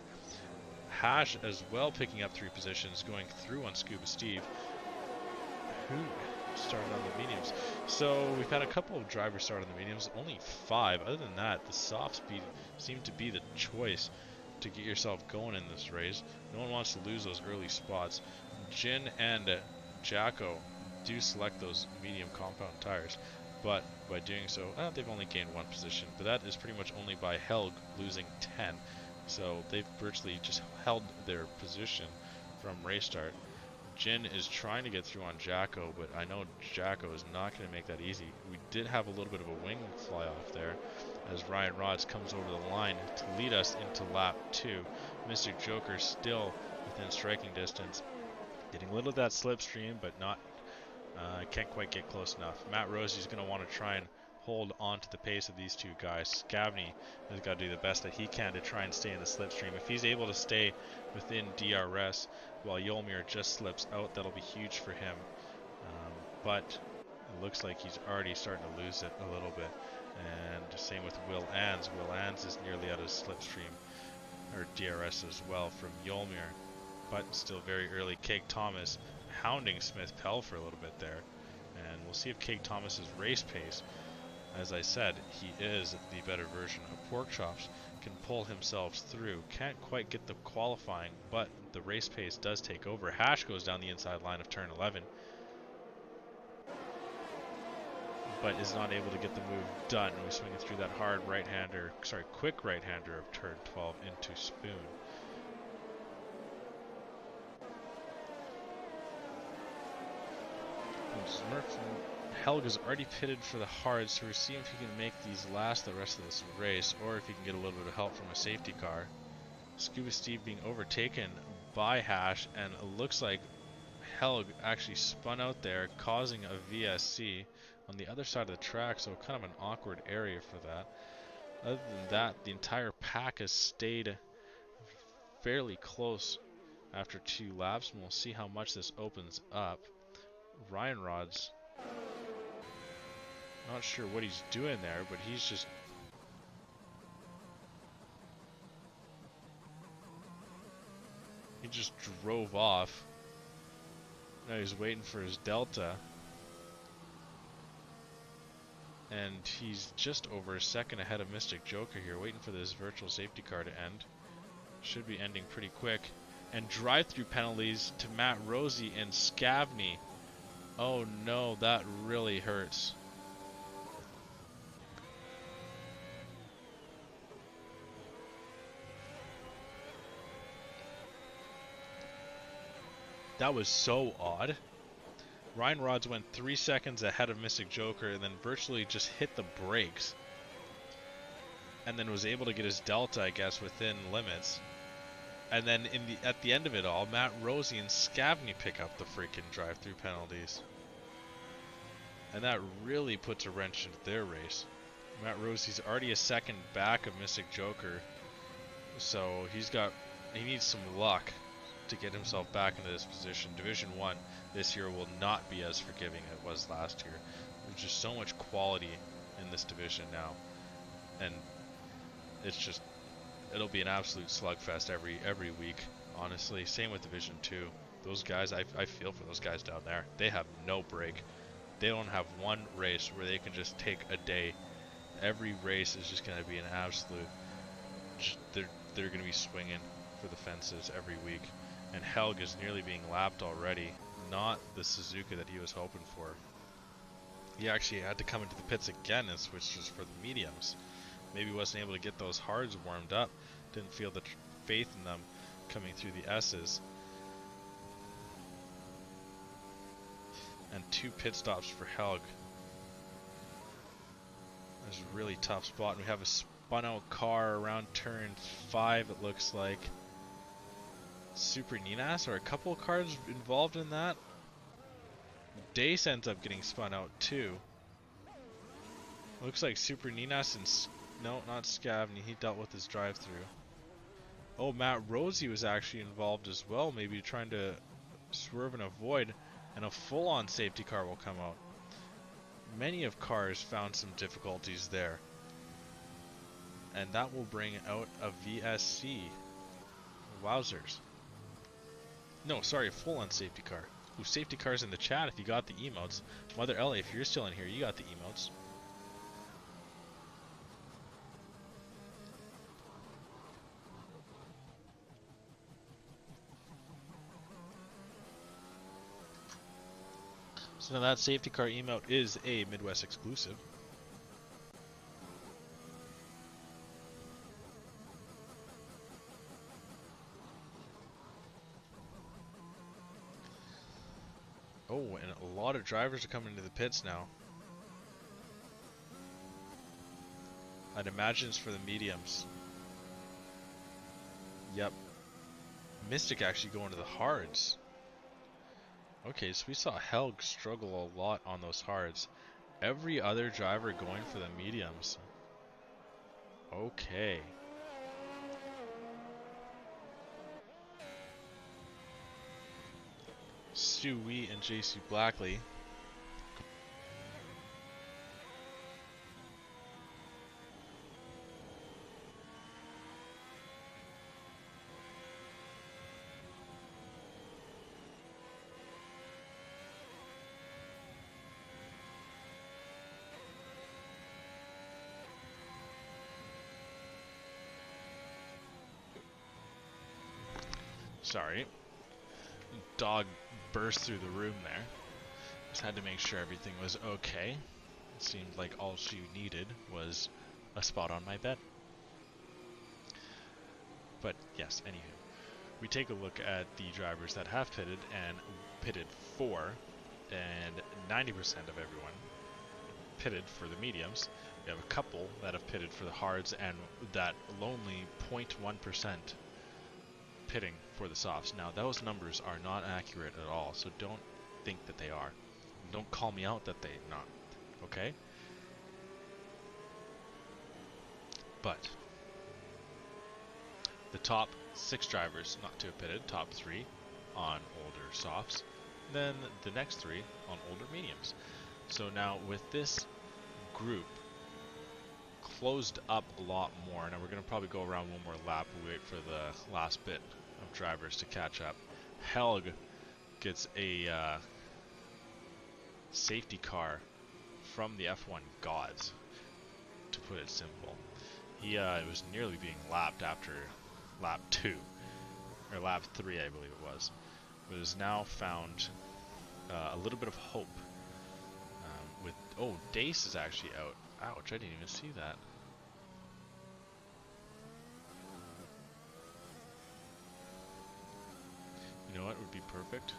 Hash as well picking up 3 positions, going through on Scuba Steve, who started on the mediums. So we've had a couple of drivers start on the mediums, only 5. Other than that, the soft speed seemed to be the choice to get yourself going in this race. No one wants to lose those early spots. Jin and Jacko do select those medium compound tires, but by doing so, they've only gained 1 position, but that is pretty much only by Helg losing 10. So they've virtually just held their position from race start. Jin is trying to get through on Jacko, but I know Jacko is not going to make that easy. We did have a little bit of a wing fly off there as Ryan Rods comes over the line to lead us into lap 2. Mystic Joker still within striking distance, getting a little of that slipstream, but not can't quite get close enough. Matt Rosie's going to want to try and hold on to the pace of these 2 guys. Scavney has got to do the best that he can to try and stay in the slipstream. If he's able to stay within DRS while Yolmir just slips out, that'll be huge for him. But it looks like he's already starting to lose it a little bit. And same with Will Ans. Will Ans is nearly out of slipstream, or DRS as well, from Yolmir. But still very early. Cake Thomas hounding Smith Pell for a little bit there. And we'll see if Cake Thomas's race pace, as I said, he is the better version of Pork Chops, can pull himself through. Can't quite get the qualifying, but the race pace does take over. Hash goes down the inside line of turn 11, but is not able to get the move done. We're swinging through that quick right-hander of turn 12 into Spoon. Helg is already pitted for the hard, so we're seeing if he can make these last the rest of this race, or if he can get a little bit of help from a safety car. Scuba Steve being overtaken by Hash, and it looks like Helg actually spun out there, causing a VSC on the other side of the track, so kind of an awkward area for that. Other than that, the entire pack has stayed fairly close after 2 laps, and we'll see how much this opens up. Ryan Rods, not sure what he's doing there, but he's just drove off. Now he's waiting for his Delta, and he's just over a second ahead of Mystic Joker here, waiting for this virtual safety car to end. Should be ending pretty quick. And drive-through penalties to Matt Rosie and Scavney. Oh no, that really hurts. That was so odd. Ryan Rods went 3 seconds ahead of Mystic Joker and then virtually just hit the brakes. And then was able to get his Delta, I guess, within limits. And then at the end of it all, Matt Rosie and Scavney pick up the freaking drive-through penalties. And that really puts a wrench into their race. Matt Rosie's already a second back of Mystic Joker, so he needs some luck to get himself back into this position. Division 1 this year will not be as forgiving as it was last year. There's just so much quality in this division now, and it'll be an absolute slugfest every week, honestly. Same with Division 2. Those guys, I feel for those guys down there. They have no break. They don't have one race where they can just take a day. Every race is just going to be an absolute, they're going to be swinging for the fences every week. And Helg is nearly being lapped already. Not the Suzuka that he was hoping for. He actually had to come into the pits again and switch just for the mediums. Maybe he wasn't able to get those hards warmed up. Didn't feel the faith in them coming through the S's. And 2 pit stops for Helg. That's a really tough spot. And we have a spun out car around turn 5, it looks like. Super Ninas, are a couple of cars involved in that? Dace ends up getting spun out too. Looks like Super Ninas and no, not Scavney. He dealt with his drive-through. Oh, Matt Rosie was actually involved as well. Maybe trying to swerve and avoid, and a full-on safety car will come out. Many of cars found some difficulties there, and that will bring out a VSC. Wowzers. No, sorry, a full-on safety car. Ooh, safety cars in the chat if you got the emotes. Mother LA, if you're still in here, you got the emotes. So now that safety car emote is a Midwest exclusive. Oh, and a lot of drivers are coming into the pits now. I'd imagine it's for the mediums. Yep. Mystic actually going to the hards. Okay, so we saw Helg struggle a lot on those hards. Every other driver going for the mediums. Okay. Stu Wee and JC Blackley. Sorry. Dog burst through the room there. Just had to make sure everything was okay. It seemed like all she needed was a spot on my bed. But yes, anywho. We take a look at the drivers that have pitted and pitted for, and 90% of everyone pitted for the mediums. We have a couple that have pitted for the hards, and that lonely 0.1% pitting for the softs. Now those numbers are not accurate at all, so don't think that they are. Don't call me out that they're not, okay? But the top 6 drivers not to have pitted, top 3 on older softs, then the next 3 on older mediums. So now with this group closed up a lot more, now we're going to probably go around one more lap and wait for the last bit of drivers to catch up. Helg gets a safety car from the F1 gods, to put it simple. He was nearly being lapped after lap 2, or lap 3 I believe it was, but has now found a little bit of hope with, oh, Dace is actually out. Ouch, I didn't even see that. You know what would be perfect?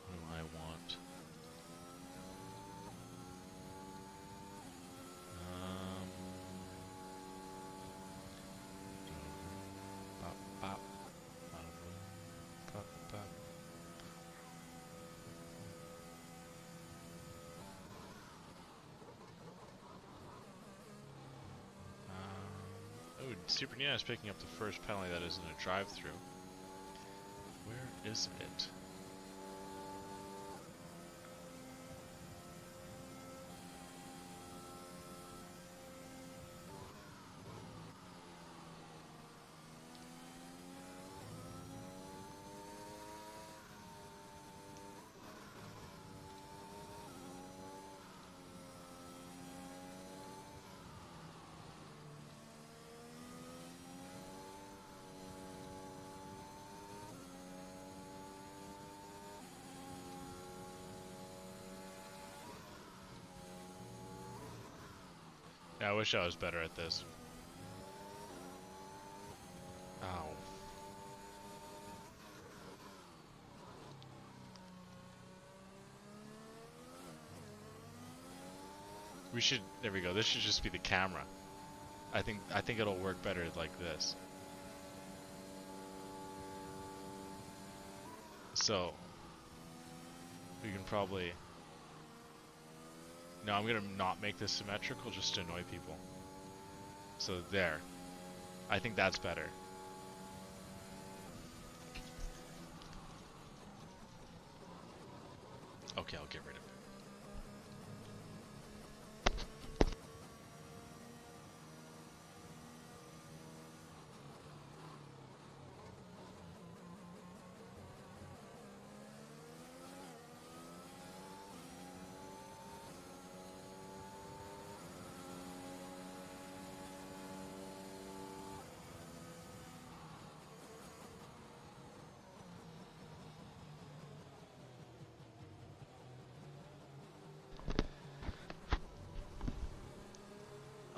What do I want? Bop, bop, bop. Oh, Super Nina is picking up the first penalty that isn't a drive-through. Where is it? I wish I was better at this. Ow. We should, there we go, this should just be the camera. I think it'll work better like this. So, we can probably... No, I'm gonna not make this symmetrical just to annoy people. So there. I think that's better. Okay, I'll get rid of it.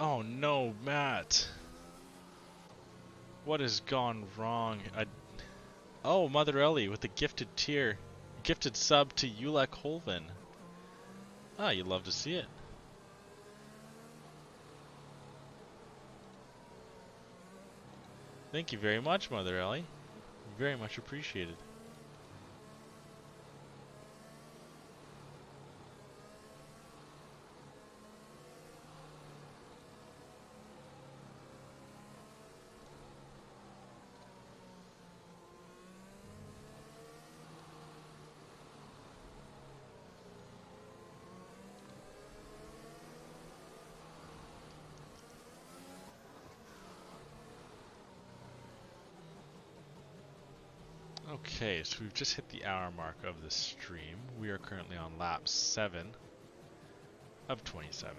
Oh no, Matt. What has gone wrong? Oh, Mother Ellie with the gifted sub to Ulek Holven. Ah, you'd love to see it. Thank you very much, Mother Ellie. Very much appreciated. Okay, so we've just hit the hour mark of the stream. We are currently on lap 7 of 27.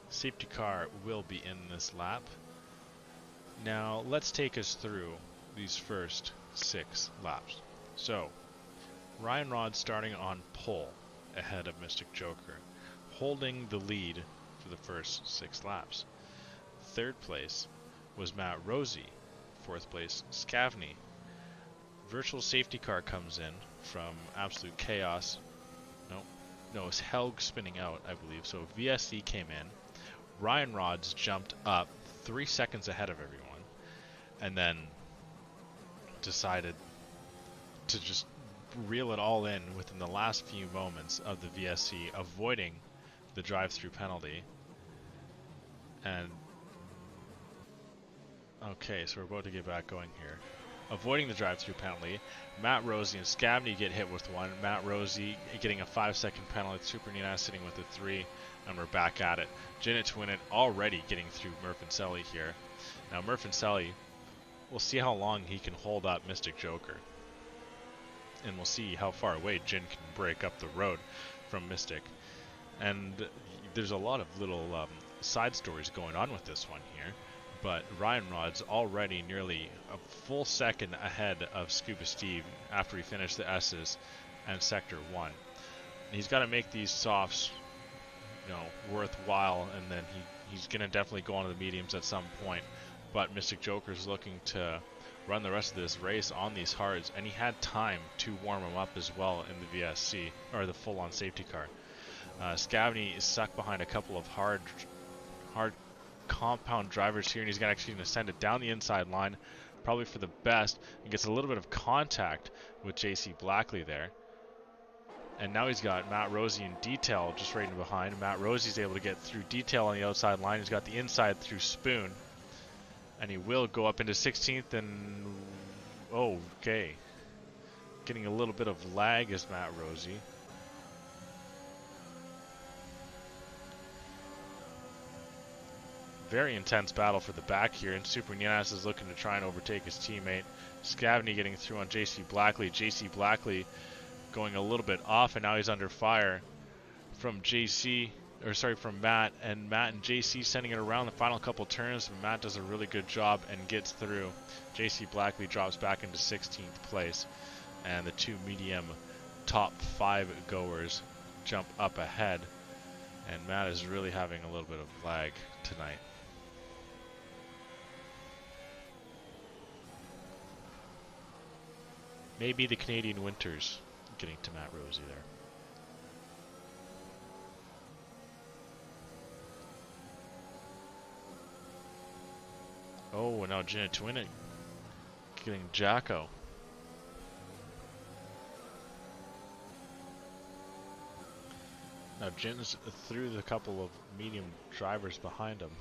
Safety car will be in this lap. Now, let's take us through these first 6 laps. So, Ryan Rod starting on pole ahead of Mystic Joker, holding the lead for the first 6 laps. Third place was Matt Rosie. Fourth place, Scavney. Virtual safety car comes in from Absolute Chaos. No, it's Helg spinning out, I believe. So VSC came in. Ryan Rods jumped up 3 seconds ahead of everyone, and then decided to just reel it all in within the last few moments of the VSC, avoiding the drive-through penalty. And okay, so we're about to get back going here. Avoiding the drive-through penalty, Matt Rosie and Scavney get hit with one. Matt Rosie getting a 5-second penalty. Super Nina sitting with a 3, and we're back at it. Jinnit Twinit already getting through Murph and Selly here. Now Murph and Selly, we'll see how long he can hold up Mystic Joker, and we'll see how far away Jin can break up the road from Mystic. And there's a lot of little side stories going on with this one here. But Ryan Rod's already nearly a full second ahead of Scuba Steve after he finished the S's and Sector 1. And he's got to make these softs, worthwhile, and then he's going to definitely go on to the mediums at some point. But Mystic Joker's looking to run the rest of this race on these hards, and he had time to warm him up as well in the VSC, or the full-on safety car. Scavney is stuck behind a couple of hard compound drivers here, and he's actually going to send it down the inside line, probably for the best, and gets a little bit of contact with JC Blackley there. And now he's got Matt Rosie in detail just right in behind. Matt Rosie's able to get through detail on the outside line. He's got the inside through Spoon, and he will go up into 16th, and okay, getting a little bit of lag is Matt Rosie. Very intense battle for the back here, and Super Nianas is looking to try and overtake his teammate. Scavney getting through on JC Blackley. JC Blackley going a little bit off, and now he's under fire from Matt, and Matt and JC sending it around the final couple turns, but Matt does a really good job and gets through. JC Blackley drops back into 16th place, and the 2 medium top 5 goers jump up ahead. And Matt is really having a little bit of lag tonight. Maybe the Canadian winters getting to Matt Rosie there. Oh, and now Gina Twinnick getting Jacko. Now Jin's through the couple of medium drivers behind him.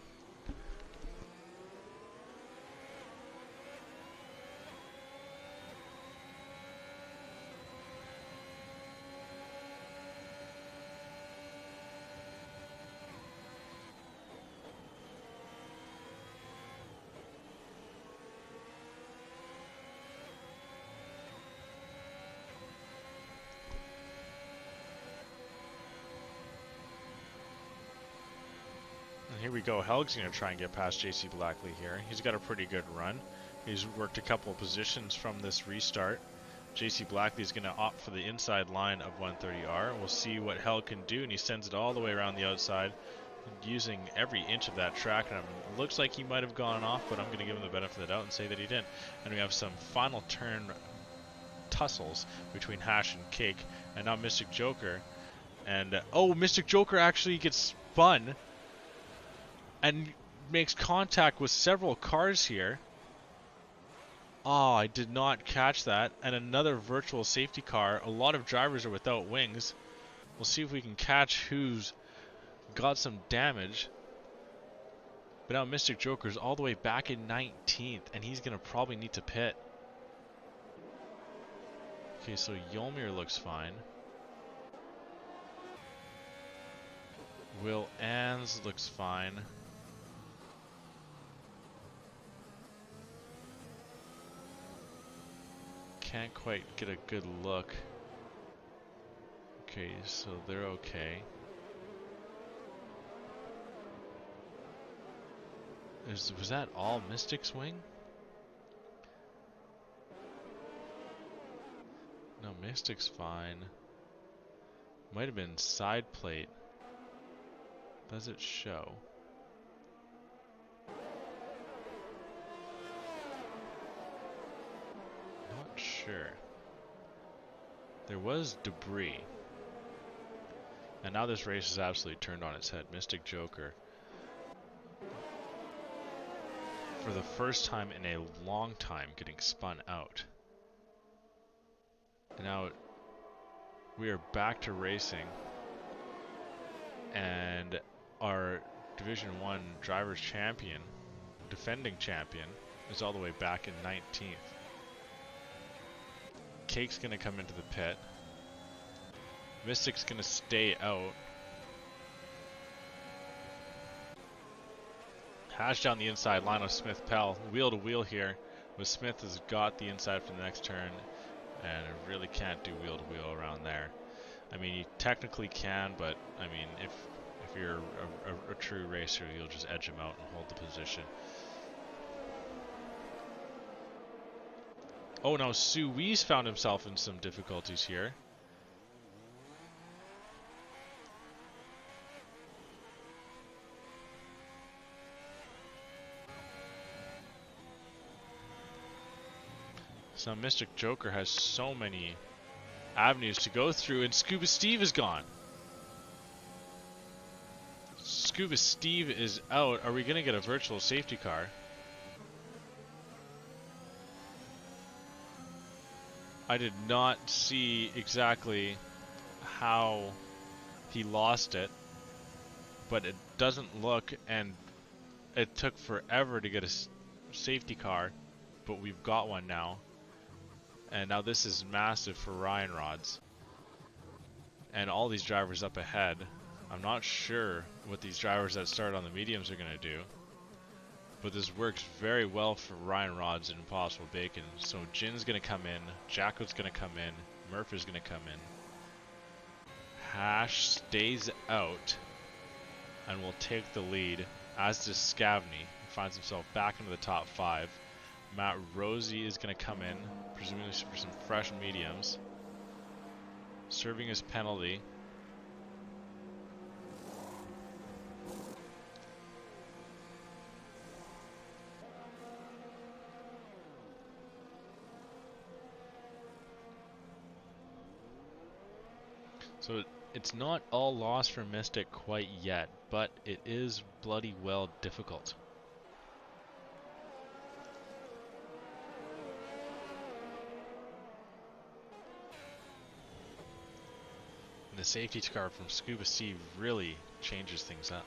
Here we go. Helg's going to try and get past JC Blackley here. He's got a pretty good run. He's worked a couple of positions from this restart. JC Blackley's going to opt for the inside line of 130R. We'll see what Helg can do, and he sends it all the way around the outside, using every inch of that track. And it looks like he might have gone off, but I'm going to give him the benefit of the doubt and say that he didn't. And we have some final turn tussles between Hash and Cake, and now Mystic Joker. And oh, Mystic Joker actually gets spun and makes contact with several cars here. Oh, I did not catch that. And another virtual safety car. A lot of drivers are without wings. We'll see if we can catch who's got some damage. But now Mystic Joker's all the way back in 19th, and he's going to probably need to pit. Okay, so Yolmir looks fine. Will Ans looks fine. Can't quite get a good look. Okay, so they're okay. Was that all Mystic's wing? No, Mystic's fine. Might have been side plate. Does it show? Not sure. There was debris. And now this race is absolutely turned on its head. Mystic Joker, for the first time in a long time, getting spun out. And now we are back to racing. And our Division 1 Drivers Champion, defending champion, is all the way back in 19th. Cake's going to come into the pit. Mystic's going to stay out. Hash down the inside line of Smith Pell. Wheel to wheel here. But Smith has got the inside for the next turn. And really can't do wheel to wheel around there. I mean, you technically can, but I mean, if you're a true racer, you'll just edge him out and hold the position. Oh, now Sui's found himself in some difficulties here. So Mystic Joker has so many avenues to go through, and Scuba Steve is gone. Scuba Steve is out. Are we going to get a virtual safety car? I did not see exactly how he lost it, but it doesn't look, and it took forever to get a safety car, but we've got one now. And now this is massive for Ryan Rods. And all these drivers up ahead. I'm not sure what these drivers that start on the mediums are going to do. But this works very well for Ryan Rods and Impossible Bacon. So Jin's going to come in. Jacko's going to come in. Murph is going to come in. Hash stays out and will take the lead, as does Scavney. He finds himself back into the top 5. Matt Rosie is going to come in, presumably for some fresh mediums, serving his penalty. So it's not all lost for Mystic quite yet, but it is bloody well difficult. And the safety car from Scuba Steve really changes things up.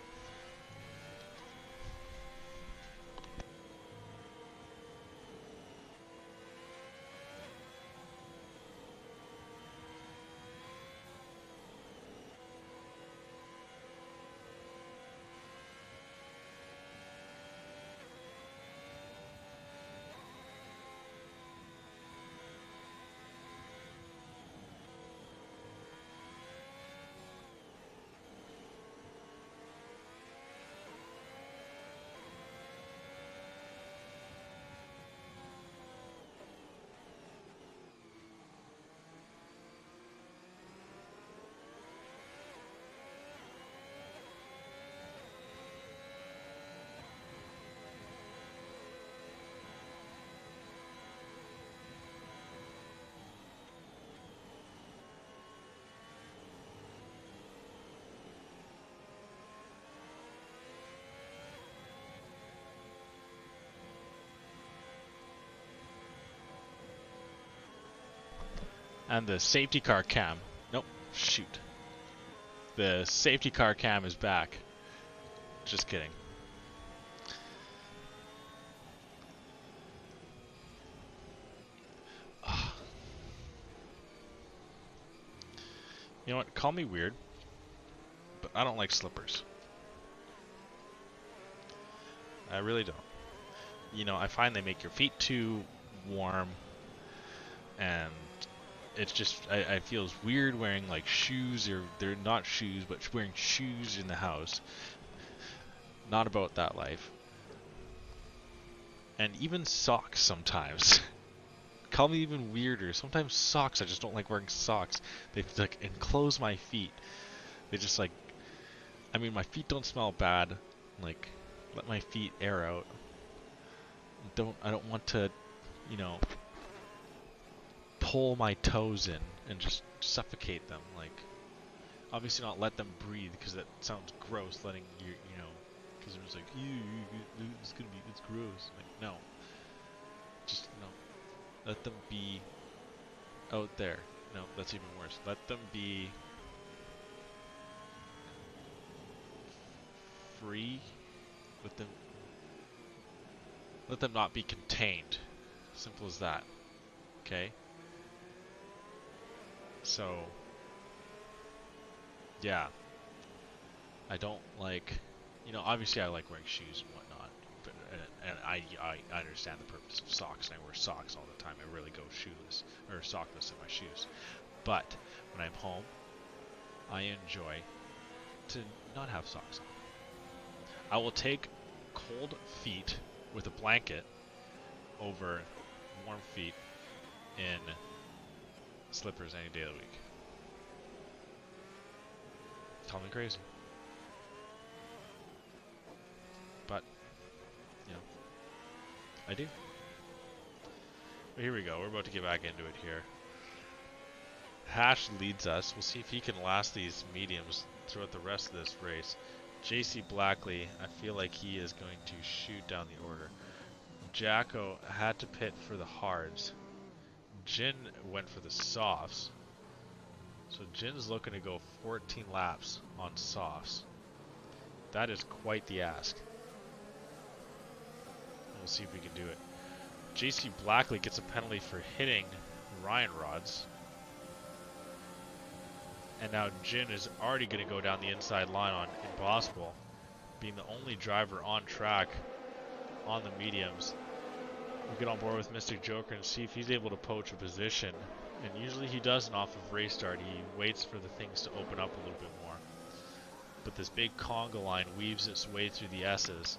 And the safety car cam. Nope, shoot. The safety car cam is back. Just kidding. You know what? Call me weird, but I don't like slippers. I really don't. You know, I find they make your feet too warm, and it's just, I feel weird wearing like shoes, or they're not shoes, but wearing shoes in the house. Not about that life. And even socks sometimes. Call me even weirder. Sometimes socks, I just don't like wearing socks. They like enclose my feet. They just like, I mean, my feet don't smell bad. Like, let my feet air out. I don't want to, you know, pull my toes in and just suffocate them. Like, obviously not let them breathe, because that sounds gross. Letting you know, because it's like, ew, it's gross. Like, no, just no. Let them be out there. No, that's even worse. Let them be free. Let them not be contained. Simple as that. Okay? So, yeah. I don't like, you know, obviously I like wearing shoes and whatnot. But, and I understand the purpose of socks, and I wear socks all the time. I rarely go shoeless, or sockless in my shoes. But, when I'm home, I enjoy to not have socks on. I will take cold feet with a blanket over warm feet in slippers any day of the week. Call me crazy. But, you know, I do. But here we go. We're about to get back into it here. Hash leads us. We'll see if he can last these mediums throughout the rest of this race. JC Blackley, I feel like he is going to shoot down the order. Jacko had to pit for the hards. Jin went for the softs. So Jin's looking to go 14 laps on softs. That is quite the ask. We'll see if we can do it. JC Blackley gets a penalty for hitting Ryan rods. And now Jin is already going to go down the inside line on Impossible, being the only driver on track on the mediums. We'll get on board with Mystic Joker and see if he's able to poach a position. And usually he doesn't off of race start. He waits for the things to open up a little bit more. But this big conga line weaves its way through the S's.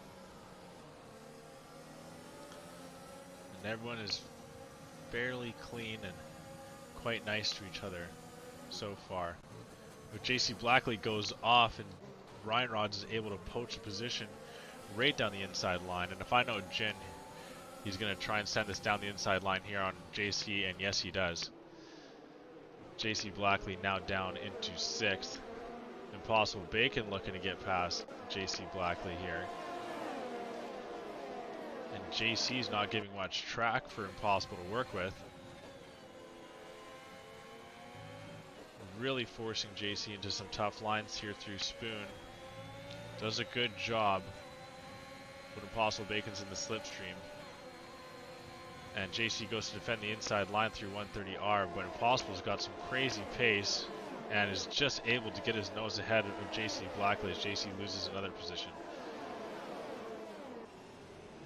And everyone is fairly clean and quite nice to each other so far. But JC Blackley goes off, and Ryan Rods is able to poach a position right down the inside line. And if I know Jin, he's going to try and send this down the inside line here on JC, and yes, he does. JC Blackley now down into 6th. Impossible Bacon looking to get past JC Blackley here. And JC's not giving much track for Impossible to work with. Really forcing JC into some tough lines here through Spoon. Does a good job when Impossible Bacon's in the slipstream. And JC goes to defend the inside line through 130R, but Impossible's got some crazy pace and is just able to get his nose ahead of JC Blackley as JC loses another position.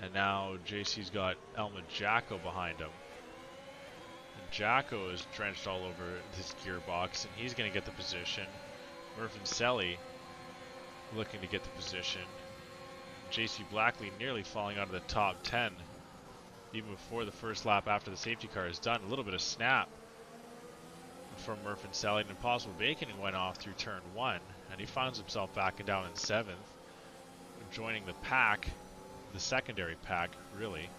And now JC's got Elma Jacko behind him. And Jacko is drenched all over his gearbox, and he's going to get the position. Murphin Selly looking to get the position. JC Blackley nearly falling out of the top 10 even before the first lap after the safety car is done. A little bit of snap from Murphin Selly, and Impossible Bacon went off through turn 1, and he finds himself backing down in 7th, joining the pack, the secondary pack, really.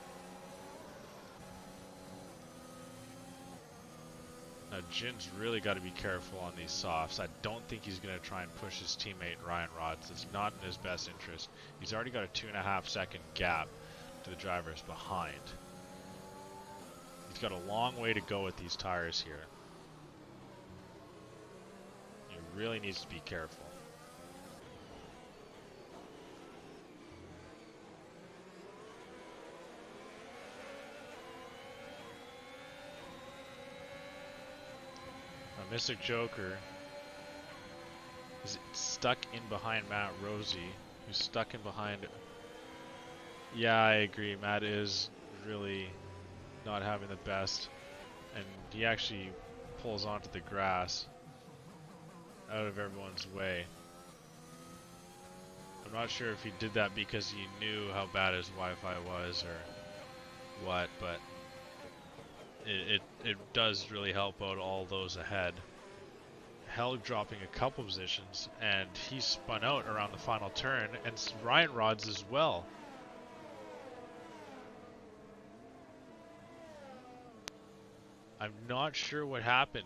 Now Jin's really got to be careful on these softs. I don't think he's going to try and push his teammate Ryan Rods. It's not in his best interest. He's already got a 2.5 second gap to the drivers behind. He's got a long way to go with these tires here. He really needs to be careful. Now, Mystic Joker is stuck in behind Matt Rosie, who's stuck in behind. Yeah, I agree. Matt is really not having the best, and he actually pulls onto the grass out of everyone's way. I'm not sure if he did that because he knew how bad his Wi-Fi was or what, but it does really help out all those ahead. Helg dropping a couple positions, and he spun out around the final turn, and Ryan Rods as well. I'm not sure what happened.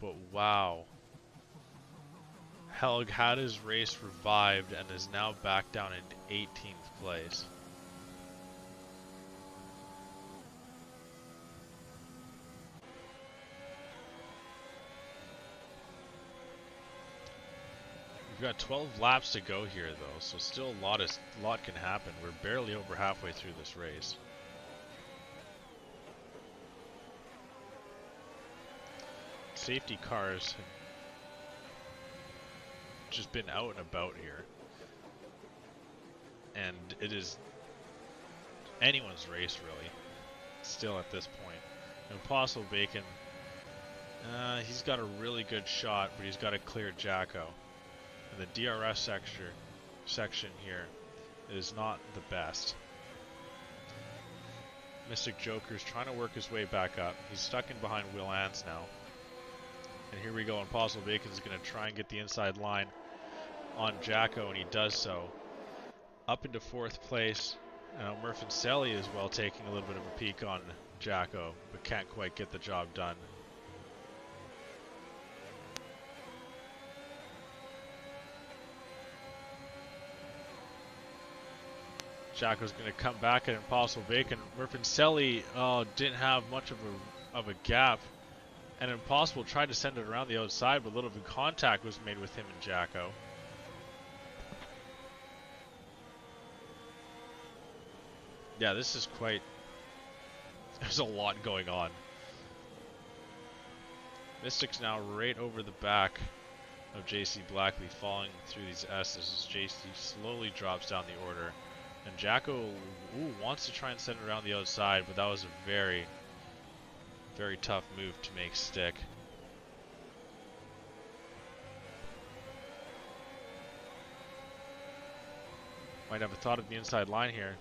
But wow. Helg had his race revived and is now back down in 18th place. We've got 12 laps to go here though, so still a lot can happen. We're barely over halfway through this race. Safety cars have just been out and about here. And it is anyone's race really, still at this point. Impossible Bacon, he's got a really good shot, but he's got to clear Jacko. And the DRS section here is not the best. Mystic Joker's trying to work his way back up. He's stuck in behind Will Ans now. And here we go, Impossible Bacon's going to try and get the inside line on Jacko, and he does so. Up into 4th place. Murphin Selly as well taking a little bit of a peek on Jacko, but can't quite get the job done. Jacko's going to come back at Impossible Bacon. Murphin Selly didn't have much of a gap, and Impossible tried to send it around the outside, but little bit of contact was made with him and Jacko. Yeah, this is quite... There's a lot going on. Mystic's now right over the back of JC Blackley, falling through these S's as JC slowly drops down the order. And Jacko wants to try and send it around the outside, but that was a very, very tough move to make stick. Might have a thought of the inside line here,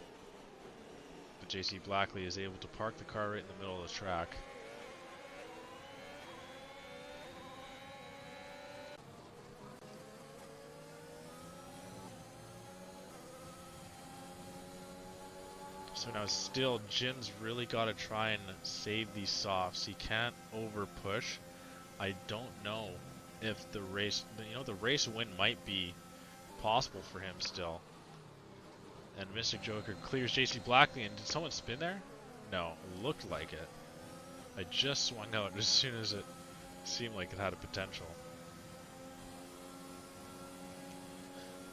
but JC Blackley is able to park the car right in the middle of the track. So now still, Jin's really got to try and save these softs. He can't over push. I don't know if the race, the race win might be possible for him still. And Mystic Joker clears JC Blackley, and did someone spin there? No, looked like it. I just swung out as soon as it seemed like it had a potential.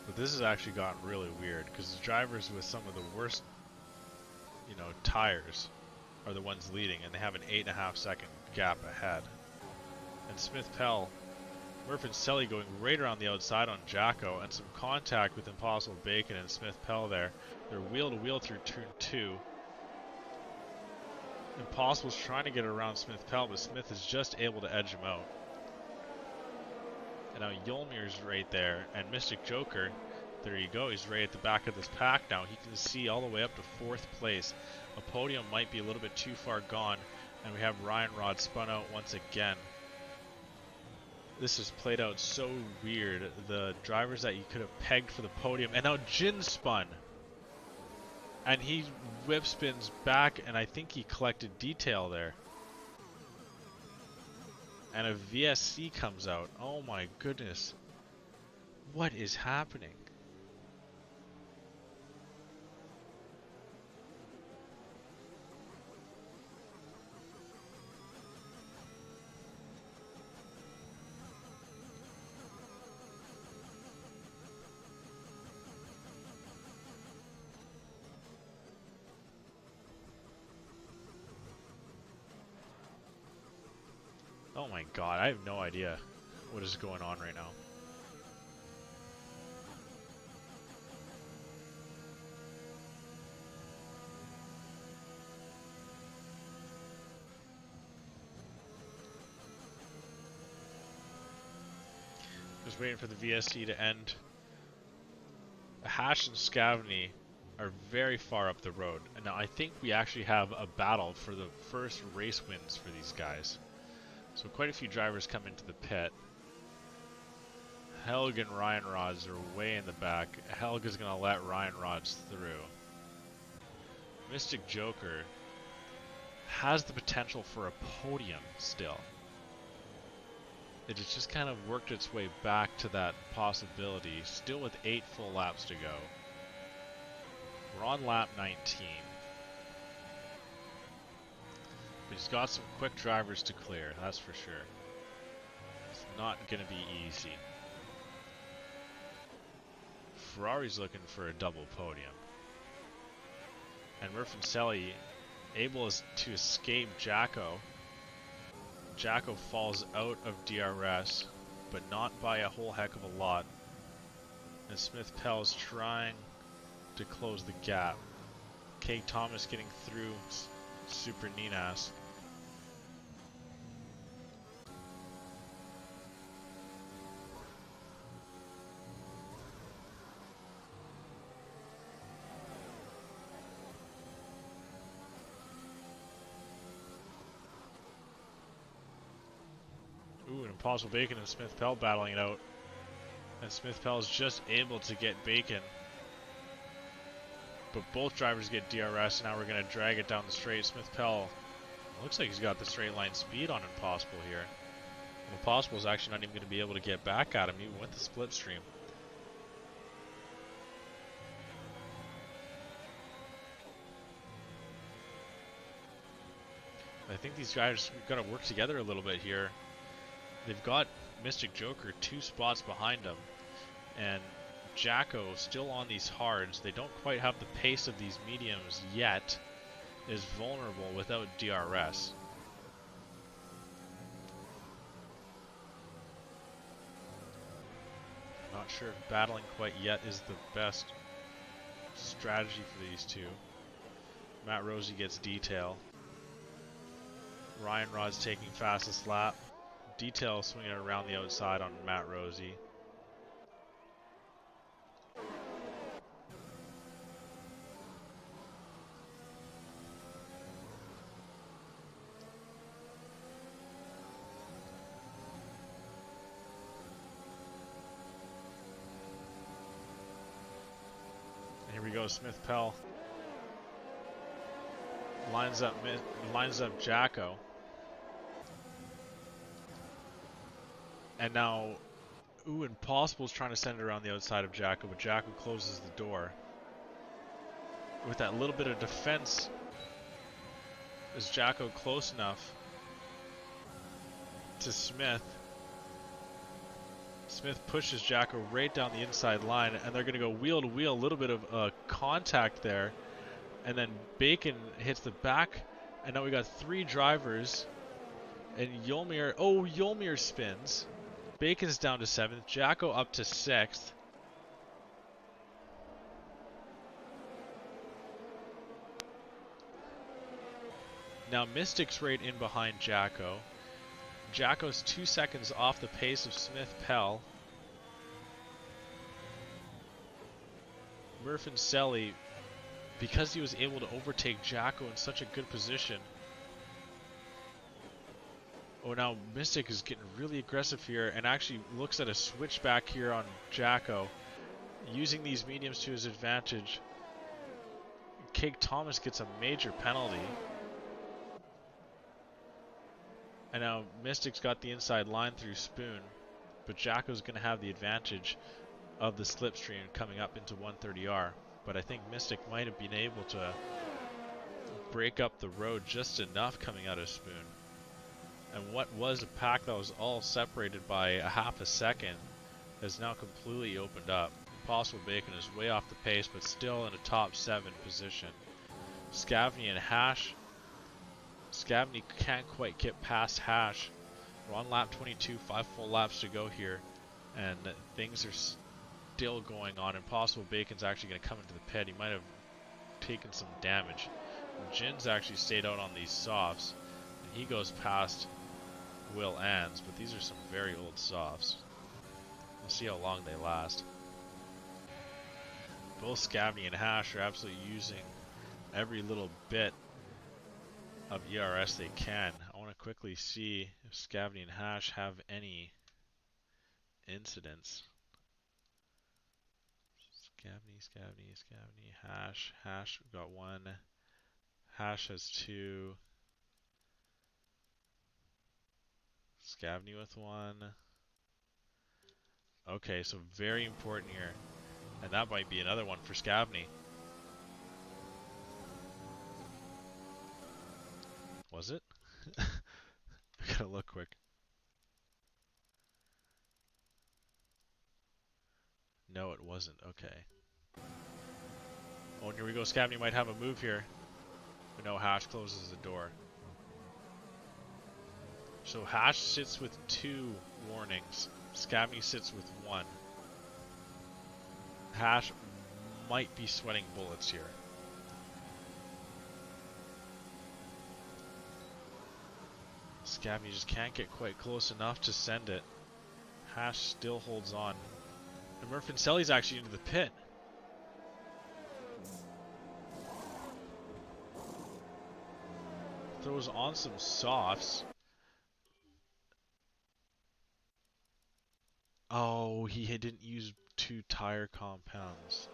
But this has actually gotten really weird, because the drivers with some of the worst, tires are the ones leading, and they have an 8.5 second gap ahead. And Smith Pell, Murph and Selly going right around the outside on Jacko, and some contact with Impossible Bacon and Smith Pell there. They're wheel to wheel through turn 2. Impossible's trying to get around Smith Pell, but Smith is just able to edge him out. And now Yolmir's right there, and Mystic Joker, there you go, he's right at the back of this pack now. He can see all the way up to 4th place. A podium might be a little bit too far gone, and we have Ryan Rod spun out once again. This has played out so weird. The drivers that you could have pegged for the podium, and now Jin spun. And he whip spins back, and I think he collected detail there. And a VSC comes out. Oh my goodness. What is happening? Oh my god, I have no idea what is going on right now. Just waiting for the VSC to end. Hash and Scavney are very far up the road. And now I think we actually have a battle for the first race wins for these guys. So quite a few drivers come into the pit. Helg and Ryan Rods are way in the back. Helg is going to let Ryan Rods through. Mystic Joker has the potential for a podium still. It has just kind of worked its way back to that possibility, still with 8 full laps to go. We're on lap 19. But he's got some quick drivers to clear, that's for sure. It's not going to be easy. Ferrari's looking for a double podium. And Murph and Selly able to escape Jacko. Jacko falls out of DRS, but not by a whole heck of a lot. And Smith Pell's trying to close the gap. Kate Thomas getting through Super Ninas. Ooh, and Impossible Bacon and Smith Pell battling it out. And Smith Pell is just able to get Bacon. But both drivers get DRS, and now we're going to drag it down the straight. Smith Pell looks like he's got the straight line speed on Impossible here. And Impossible is actually not even going to be able to get back at him, even with the slipstream. I think these guys got to work together a little bit here. They've got Mystic Joker 2 spots behind him, and Jacko still on these hards. They don't quite have the pace of these mediums yet. Is vulnerable without DRS. Not sure if battling quite yet is the best strategy for these two. Matt Rosie gets detail. Ryan Rod's taking fastest lap. Detail swinging around the outside on Matt Rosie. And here we go, Smith Pell. lines up Jacko. And now, Impossible's trying to send it around the outside of Jacko, but Jacko closes the door. With that little bit of defense, is Jacko close enough to Smith? Smith pushes Jacko right down the inside line, and they're going to go wheel to wheel, a little bit of contact there. And then Bacon hits the back, and now we got 3 drivers. And Yolmir spins. Bacon's down to 7th, Jacko up to 6th. Now Mystic's right in behind Jacko. Jacko's 2 seconds off the pace of Smith Pell. Murfinselli, because he was able to overtake Jacko in such a good position. Oh, now Mystic is getting really aggressive here and actually looks at a switchback here on Jacko, using these mediums to his advantage. Cake Thomas gets a major penalty. And now Mystic's got the inside line through Spoon, but Jacko's going to have the advantage of the slipstream coming up into 130R. But I think Mystic might have been able to break up the road just enough coming out of Spoon. And what was a pack that was all separated by a half a second has now completely opened up. Impossible Bacon is way off the pace, but still in a top 7 position. Scavney and Hash. Scavney can't quite get past Hash. We're on lap 22, 5 full laps to go here, and things are still going on. Impossible Bacon's actually going to come into the pit. He might have taken some damage. Jin's actually stayed out on these softs, and he goes past Will Ans, but these are some very old softs. We'll see how long they last. Both Scavney and Hash are absolutely using every little bit of ERS they can. I want to quickly see if Scavney and Hash have any incidents. Scavney, Hash. Hash got 1. Hash has 2. Scavney with 1. Okay, so very important here. And that might be another one for Scavney. Was it? I gotta look quick. No, it wasn't. Okay. Oh, and here we go. Scavney might have a move here. But no, Hash closes the door. So Hash sits with 2 warnings. Scavney sits with 1. Hash might be sweating bullets here. Scavney just can't get quite close enough to send it. Hash still holds on. And Murfinselli's actually into the pit. Throws on some softs. Oh, he didn't use 2 tire compounds.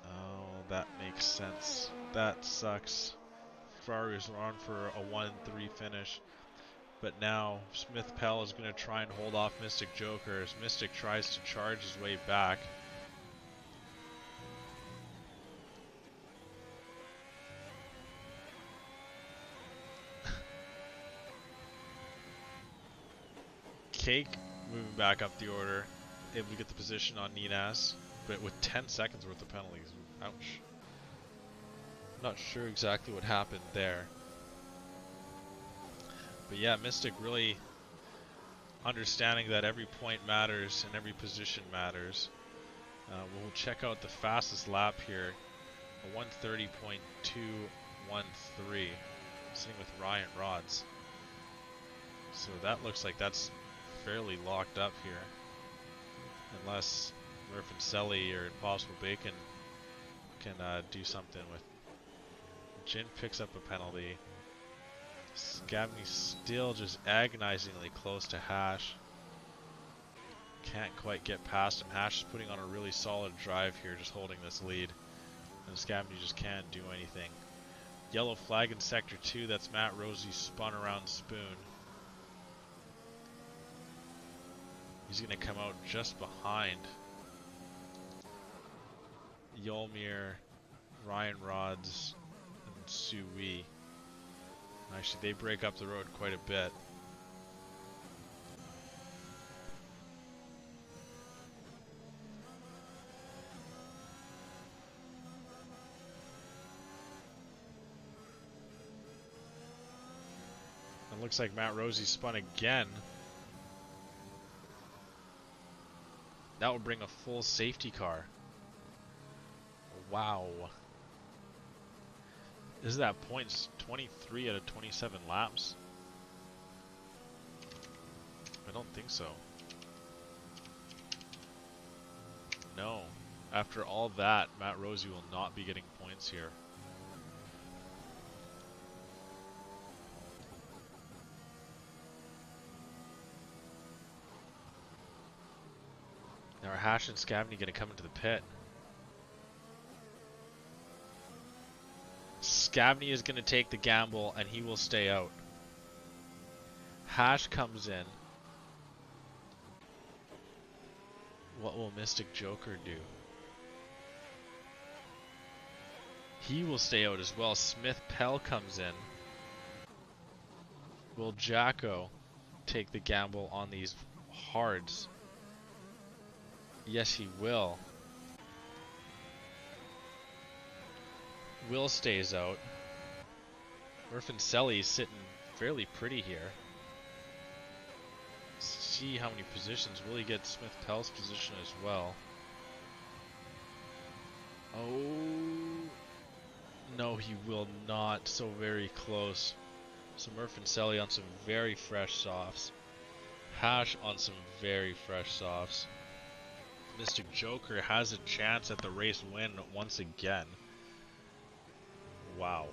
Oh, that makes sense. That sucks. Ferrari was on for a 1-3 finish. But now Smith Pell is going to try and hold off Mystic Joker as Mystic tries to charge his way back. Cake moving back up the order, able to get the position on Ninas, but with 10 seconds worth of penalties. Ouch. Not sure exactly what happened there. But yeah, Mystic really understanding that every point matters and every position matters. We'll check out the fastest lap here, a 1:30.213, sitting with Ryan Rods. So that looks like that's fairly locked up here, unless Murfinselli or Impossible Bacon can do something with. Jin picks up a penalty. Scavney's still just agonizingly close to Hash. Can't quite get past him. Hash is putting on a really solid drive here, just holding this lead. And Scavney just can't do anything. Yellow flag in Sector 2, that's Matt Rosie spun around Spoon. He's going to come out just behind Yolmir, Ryan Rods, and Sui. Actually, they break up the road quite a bit. It looks like Matt Rosie spun again. That would bring a full safety car. Wow. Is that points 23 out of 27 laps? I don't think so. No. After all that, Matt Rosie will not be getting points here. Now are Hash and Scavney going to come into the pit? Scavney is going to take the gamble and he will stay out. Hash comes in. What will Mystic Joker do? He will stay out as well. Smith Pell comes in. Will Jacko take the gamble on these hards? Yes, he will. Will stays out. Murfincelli is sitting fairly pretty here. See how many positions. Will he get Smith Pell's position as well? Oh, no, he will not. So very close. So Murfincelli on some very fresh softs. Hash on some very fresh softs. Mystic Joker has a chance at the race win once again. Wow.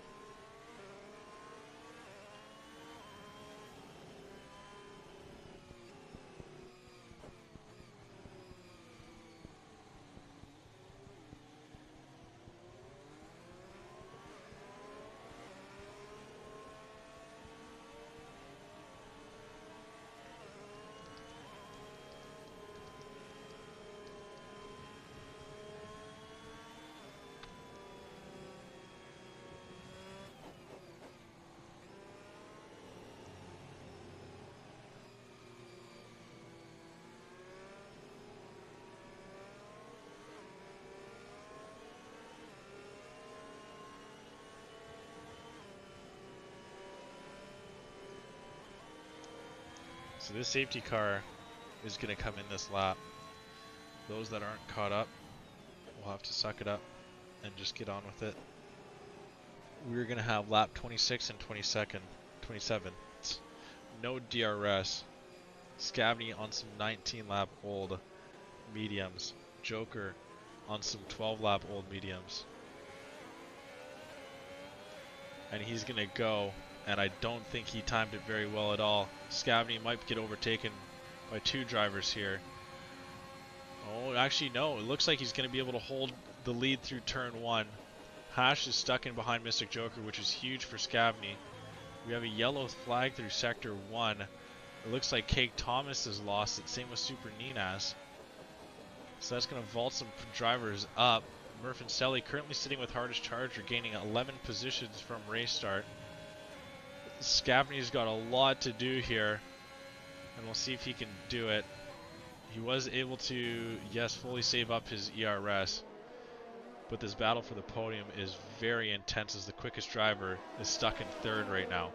So this safety car is going to come in this lap. Those that aren't caught up will have to suck it up and just get on with it. We're going to have lap 26 and 27. No DRS. Scavney on some 19 lap old mediums. Joker on some 12 lap old mediums. And he's going to go. And I don't think he timed it very well at all. Scavney might get overtaken by two drivers here. Oh, actually no. It looks like he's going to be able to hold the lead through turn 1. Hash is stuck in behind Mystic Joker, which is huge for Scavney. We have a yellow flag through sector 1. It looks like Cake Thomas has lost it. Same with Super Ninas. So that's going to vault some drivers up. Murfincelli currently sitting with Hardest Charger, gaining 11 positions from race start. Scavney's got a lot to do here, and we'll see if he can do it. He was able to, yes, fully save up his ERS, but this battle for the podium is very intense as the quickest driver is stuck in third right now.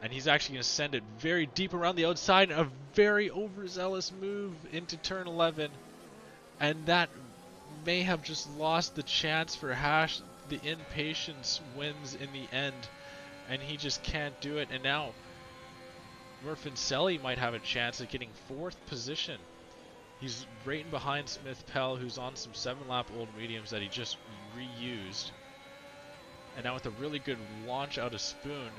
And he's actually going to send it very deep around the outside, a very overzealous move into turn 11, and that may have just lost the chance for Hash. The impatience wins in the end. And he just can't do it. And now Murfincelli might have a chance at getting 4th position. He's right in behind Smith Pell, who's on some 7 lap old mediums that he just reused. And now with a really good launch out of Spoon,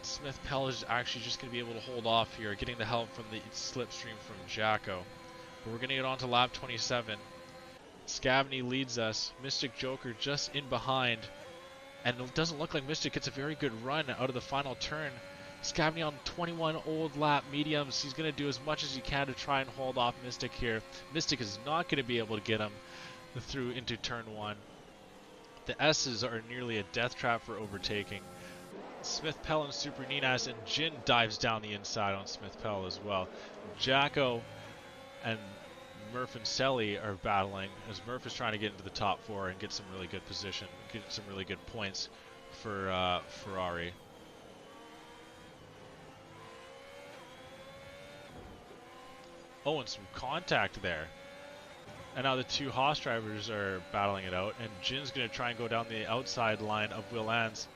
Smith Pell is actually just going to be able to hold off here, getting the help from the slipstream from Jacko. But we're going to get on to lap 27. Scavney leads us. Mystic Joker just in behind. And it doesn't look like Mystic gets a very good run out of the final turn. Scavney on 21 old lap mediums. He's going to do as much as he can to try and hold off Mystic here. Mystic is not going to be able to get him through into turn 1. The S's are nearly a death trap for overtaking. Smith Pell and Super Ninas, and Jin dives down the inside on Smith Pell as well. Jacko and Murph and Selly are battling as Murph is trying to get into the top 4 and get some really good position, get some really good points for Ferrari. Oh, and some contact there. And now the two Haas drivers are battling it out, and Jin's going to try and go down the outside line of Will Ans.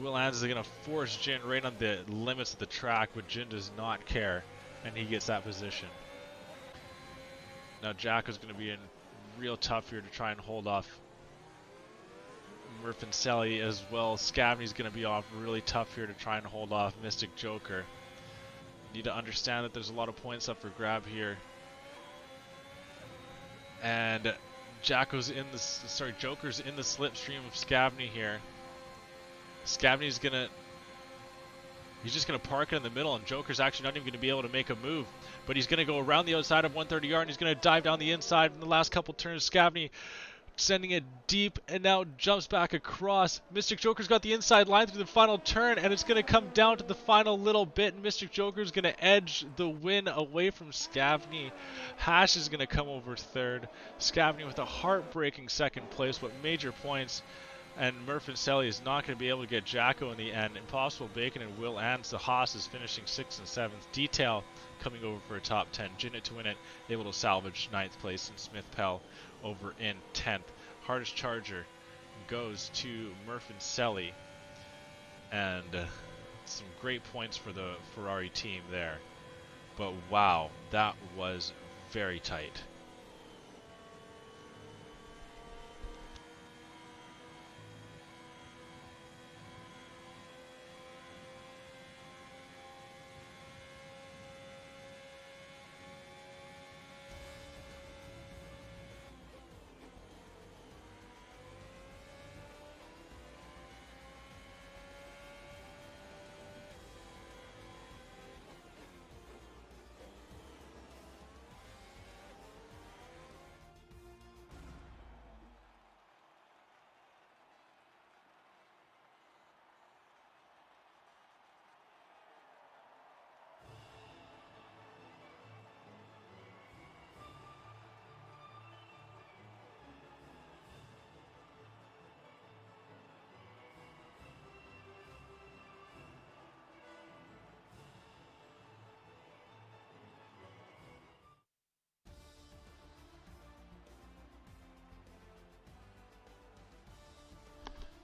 Will Ans is going to force Jin right on the limits of the track, but Jin does not care, and he gets that position. Now Jack is going to be in real tough here to try and hold off Murph and Selly as well. Scavney's going to be off really tough here to try and hold off Mystic Joker. Need to understand that there's a lot of points up for grab here. And Joker's in the slipstream of Scavney here. Scavney's he's just gonna park it in the middle, and Joker's actually not even gonna be able to make a move. But he's gonna go around the outside of 130 yard, and he's gonna dive down the inside in the last couple turns. Scavney sending it deep, and now jumps back across. Mystic Joker's got the inside line through the final turn, and it's gonna come down to the final little bit, and Mystic Joker's gonna edge the win away from Scavney. Hash is gonna come over third. Scavney with a heartbreaking second place, but major points. And Murph and Selly is not going to be able to get Jacko in the end. Impossible Bacon and Will Ans. The Haas is finishing 6th and 7th. Detail coming over for a top 10. Jinnit to win it, able to salvage 9th place. And Smith Pell over in 10th. Hardest Charger goes to Murph and Selly. And some great points for the Ferrari team there. But wow, that was very tight.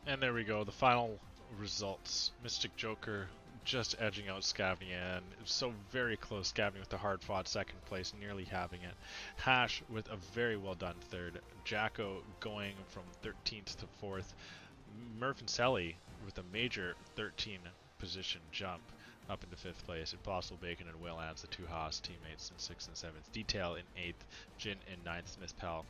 And there we go, the final results. Mystic Joker just edging out Scavney, and it was so very close. Scavney with the hard-fought second place, nearly having it. Hash with a very well-done third. Jacko going from 13th to 4th. Murph and Selly with a major 13 position jump up into 5th place. Impossible Bacon and Will Ans, the two Haas teammates, in 6th and 7th. Detail in 8th. Jin in 9th. Smith Pell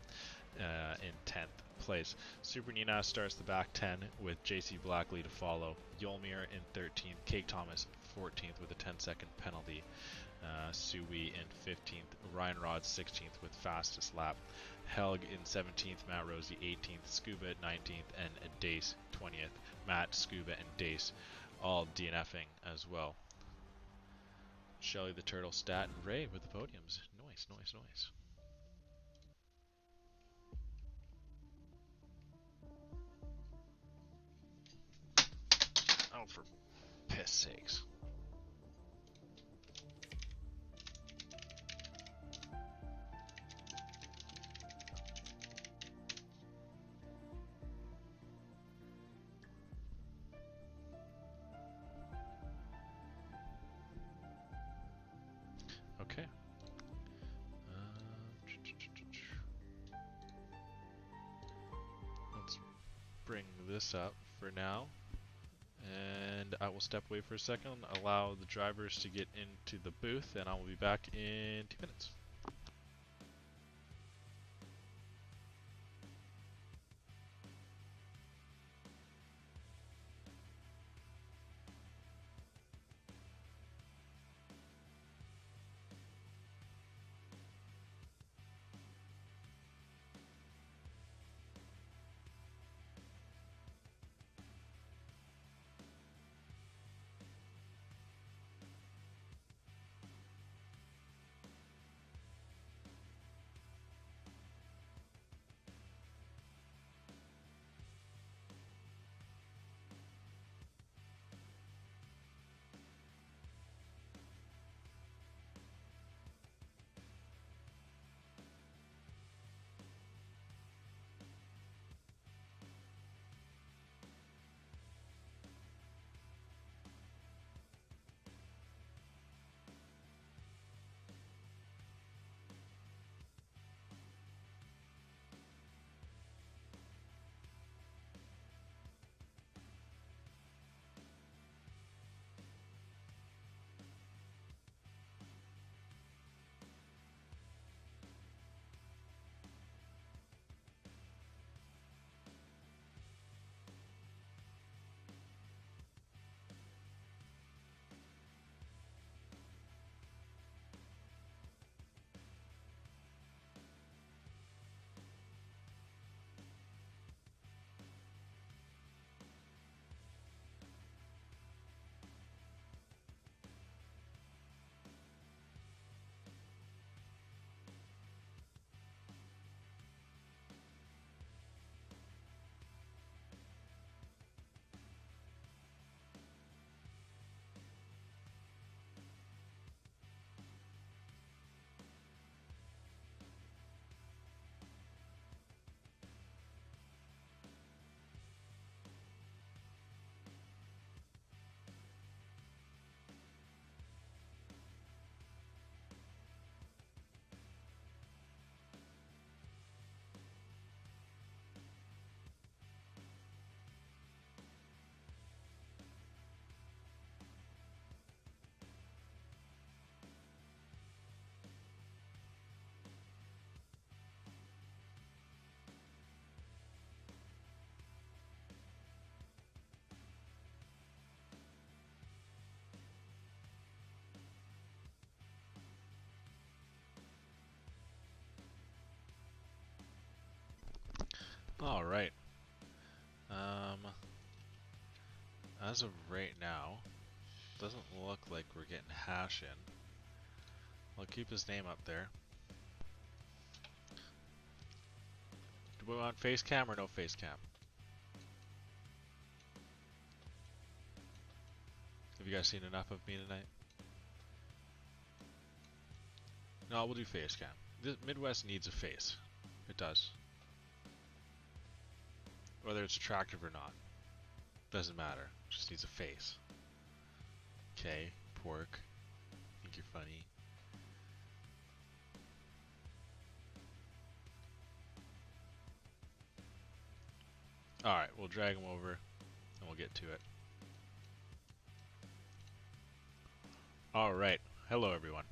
in 10th place. Super Nina starts the back 10 with JC Blackley to follow. Yolmir in 13th. Cake Thomas 14th with a 10-second penalty. Sui in 15th. Ryan Rod 16th with fastest lap. Helg in 17th. Matt Rosie 18th. Scuba at 19th. And Dace 20th. Matt, Scuba, and Dace all DNFing as well. Shelly the Turtle, Stat, and Ray with the podiums. Nice, nice, nice. Oh, for piss sakes. Okay. Let's bring this up for now. And I will step away for a second, allow the drivers to get into the booth, and I will be back in 2 minutes. All right. As of right now, doesn't look like we're getting hash in. I'll keep his name up there. Do we want face cam or no face cam? Have you guys seen enough of me tonight? No, we'll do face cam. The Midwest needs a face. It does. Whether it's attractive or not. Doesn't matter. Just needs a face. Okay, pork. Think you're funny. Alright, we'll drag him over and we'll get to it. Alright, hello everyone.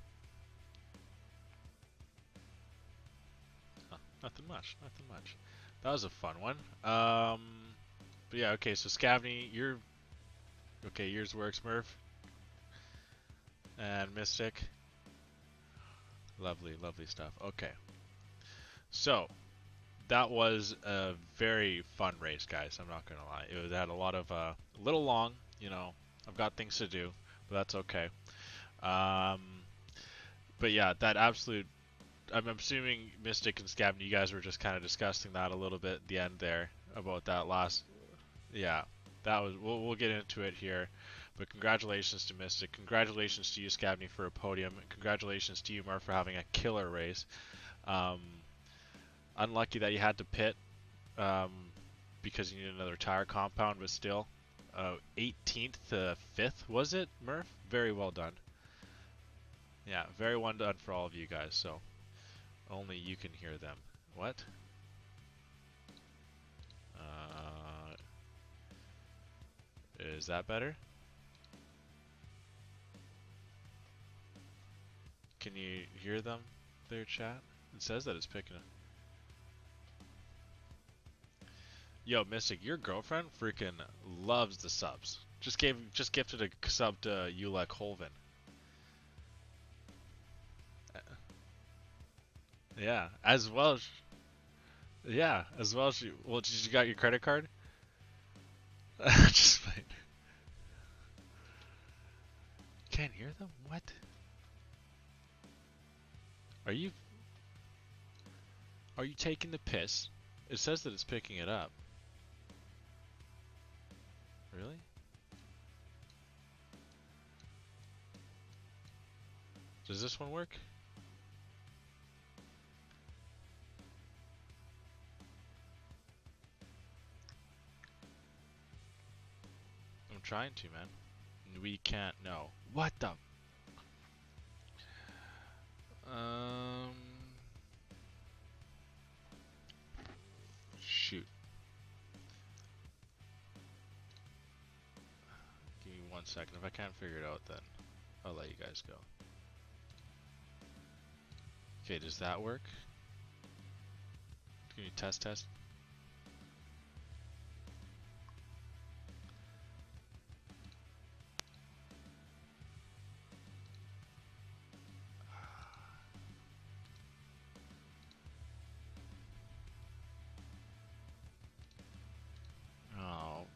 Huh, nothing much, nothing much. That was a fun one. But yeah, okay, so Scavney, you're... Okay, yours works, Murph. And Mystic. Lovely, lovely stuff. Okay. So, that was a very fun race, guys. I'm not gonna lie. It had a lot of a little long. You know, I've got things to do, but that's okay. But yeah, that absolute. I'm assuming Mystic and Scavney, you guys were just kind of discussing that a little bit at the end there about that last. Yeah, that was. We'll get into it here. But congratulations to Mystic. Congratulations to you, Scavney, for a podium. Congratulations to you, Murph, for having a killer race. Unlucky that you had to pit because you need another tire compound, but still. 18th to 5th, was it, Murph? Very well done. Yeah, very well done for all of you guys, so only you can hear them. What? Is that better? Can you hear them there, chat? It says that it's picking up. Yo, Mystic, your girlfriend freaking loves the subs. Just gifted a sub to Ulek Holvin. Yeah, as well as well, did you got your credit card? Just fine. Can't hear them? What? Are you taking the piss? It says that it's picking it up. Really? Does this one work? I'm trying to, man. We can't. No. What the? Shoot. Give me 1 second. If I can't figure it out, then I'll let you guys go. Okay, does that work? Give me test. Oh.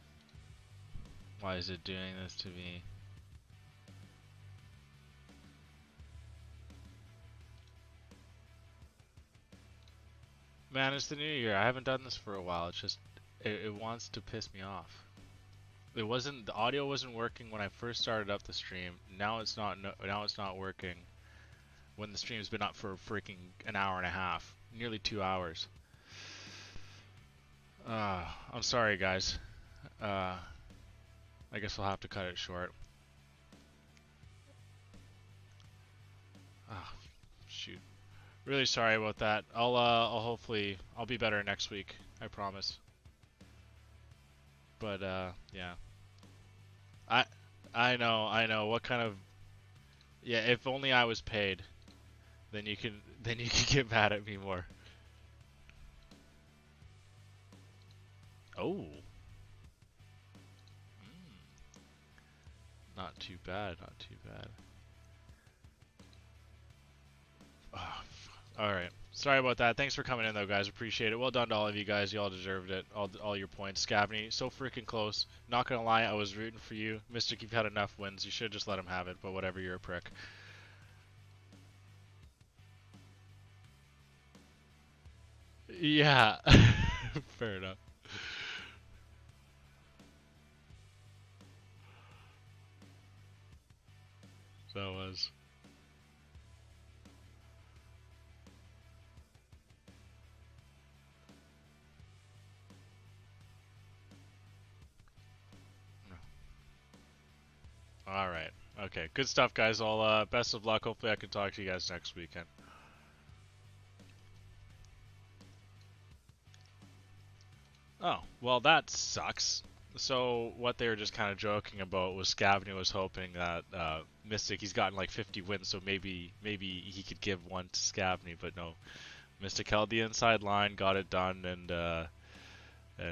Why is it doing this to me? Man, it's the new year. I haven't done this for a while. It's just, it wants to piss me off. It wasn't, the audio wasn't working when I first started up the stream. Now it's not, now it's not working when the stream's been up for freaking an hour and a half. Nearly 2 hours. I'm sorry, guys. I guess I'll have to cut it short. Ah, shoot. Really sorry about that. I'll hopefully, I'll be better next week. I promise. But, yeah. I know. What kind of... Yeah, if only I was paid. Then you can get mad at me more. Oh. Not too bad, Oh, alright. Sorry about that. Thanks for coming in, though, guys. Appreciate it. Well done to all of you guys. You all deserved it. All your points. Scavney, so freaking close. Not gonna lie, I was rooting for you. Mystic, you've had enough wins. You should just let him have it, but whatever, you're a prick. Yeah. Fair enough. That was. Alright. Okay. Good stuff, guys. All best of luck. Hopefully I can talk to you guys next weekend. Oh, well, that sucks. So what they were just kind of joking about was Scavney was hoping that Mystic, he's gotten like 50 wins, so maybe he could give one to Scavney, but no. Mystic held the inside line, got it done, and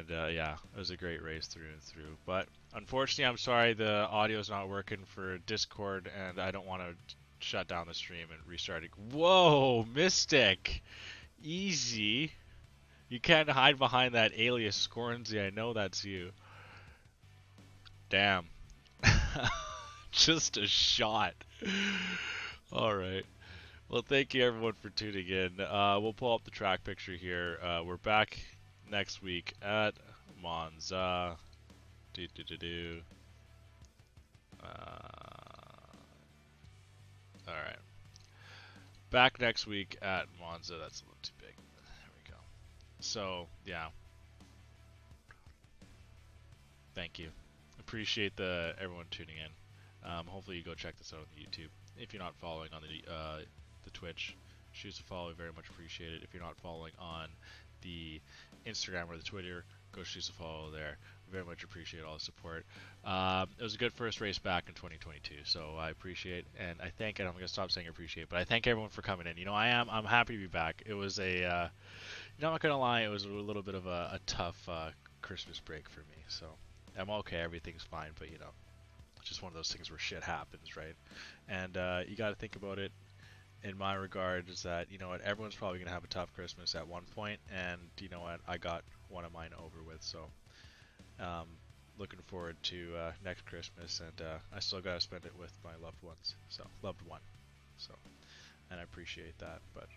yeah, it was a great race through and through. But unfortunately, I'm sorry the audio's not working for Discord, and I don't want to shut down the stream and restart it. Whoa, Mystic, easy. You can't hide behind that alias Scornsy. I know that's you. Damn. Just a shot. Alright. Well, thank you everyone for tuning in. We'll pull up the track picture here. We're back next week at Monza. Alright. Back next week at Monza. That's a little too big. There we go. So, yeah. Thank you. Appreciate everyone tuning in. Hopefully you go check this out on the YouTube. If you're not following on the Twitch, shoot us a follow. Very much appreciate it. If you're not following on the Instagram or the Twitter, go shoot us a follow there. Very much appreciate all the support. It was a good first race back in 2022, so I appreciate and I thank. And I'm gonna stop saying appreciate, but I thank everyone for coming in. You know, I'm happy to be back. It was a, you know, I'm not gonna lie, it was a little bit of a tough Christmas break for me. So I'm okay, everything's fine, but you know, it's just one of those things where shit happens, right? And you got to think about it in my regard is that, you know what, everyone's probably going to have a tough Christmas at one point, and you know what, I got one of mine over with, so looking forward to next Christmas, and I still got to spend it with my loved ones, so, loved one, so, and I appreciate that, but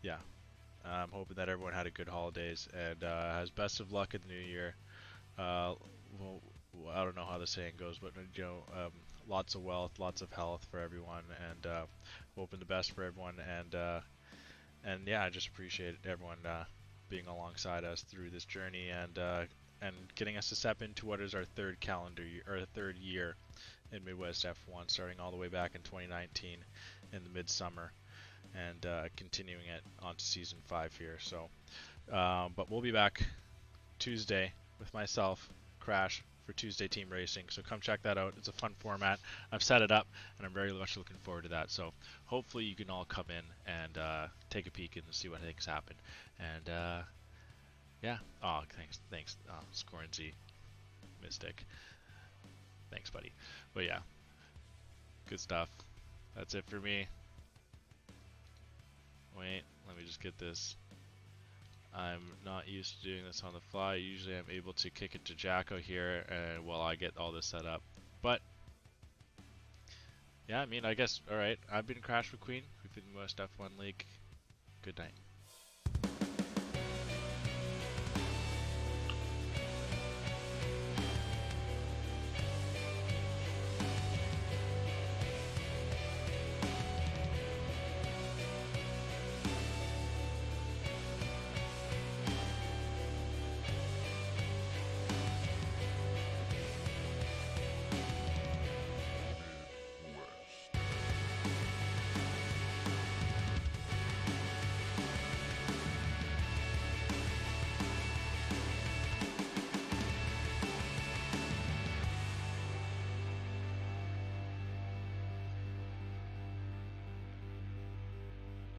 yeah, I'm hoping that everyone had a good holidays, and has best of luck in the new year. Well, I don't know how the saying goes, but you know, lots of wealth, lots of health for everyone, and hoping the best for everyone, and yeah, I just appreciate everyone being alongside us through this journey, and getting us to step into what is our third calendar year, or third year in Midwest F1, starting all the way back in 2019 in the midsummer, and continuing it on to season 5 here. So, but we'll be back Tuesday with myself, Crash, for Tuesday Team Racing. So come check that out. It's a fun format. I've set it up, and I'm very much looking forward to that. So hopefully you can all come in and take a peek and see what things happen. And yeah. Oh, thanks, Scornsy, Mystic. Thanks, buddy. But yeah, good stuff. That's it for me. Wait, let me just get this. I'm not used to doing this on the fly. Usually I'm able to kick it to Jacko here while I get all this set up. But, yeah, I mean, I guess, alright. I've been Crash McQueen. We've been West F1 League. Good night.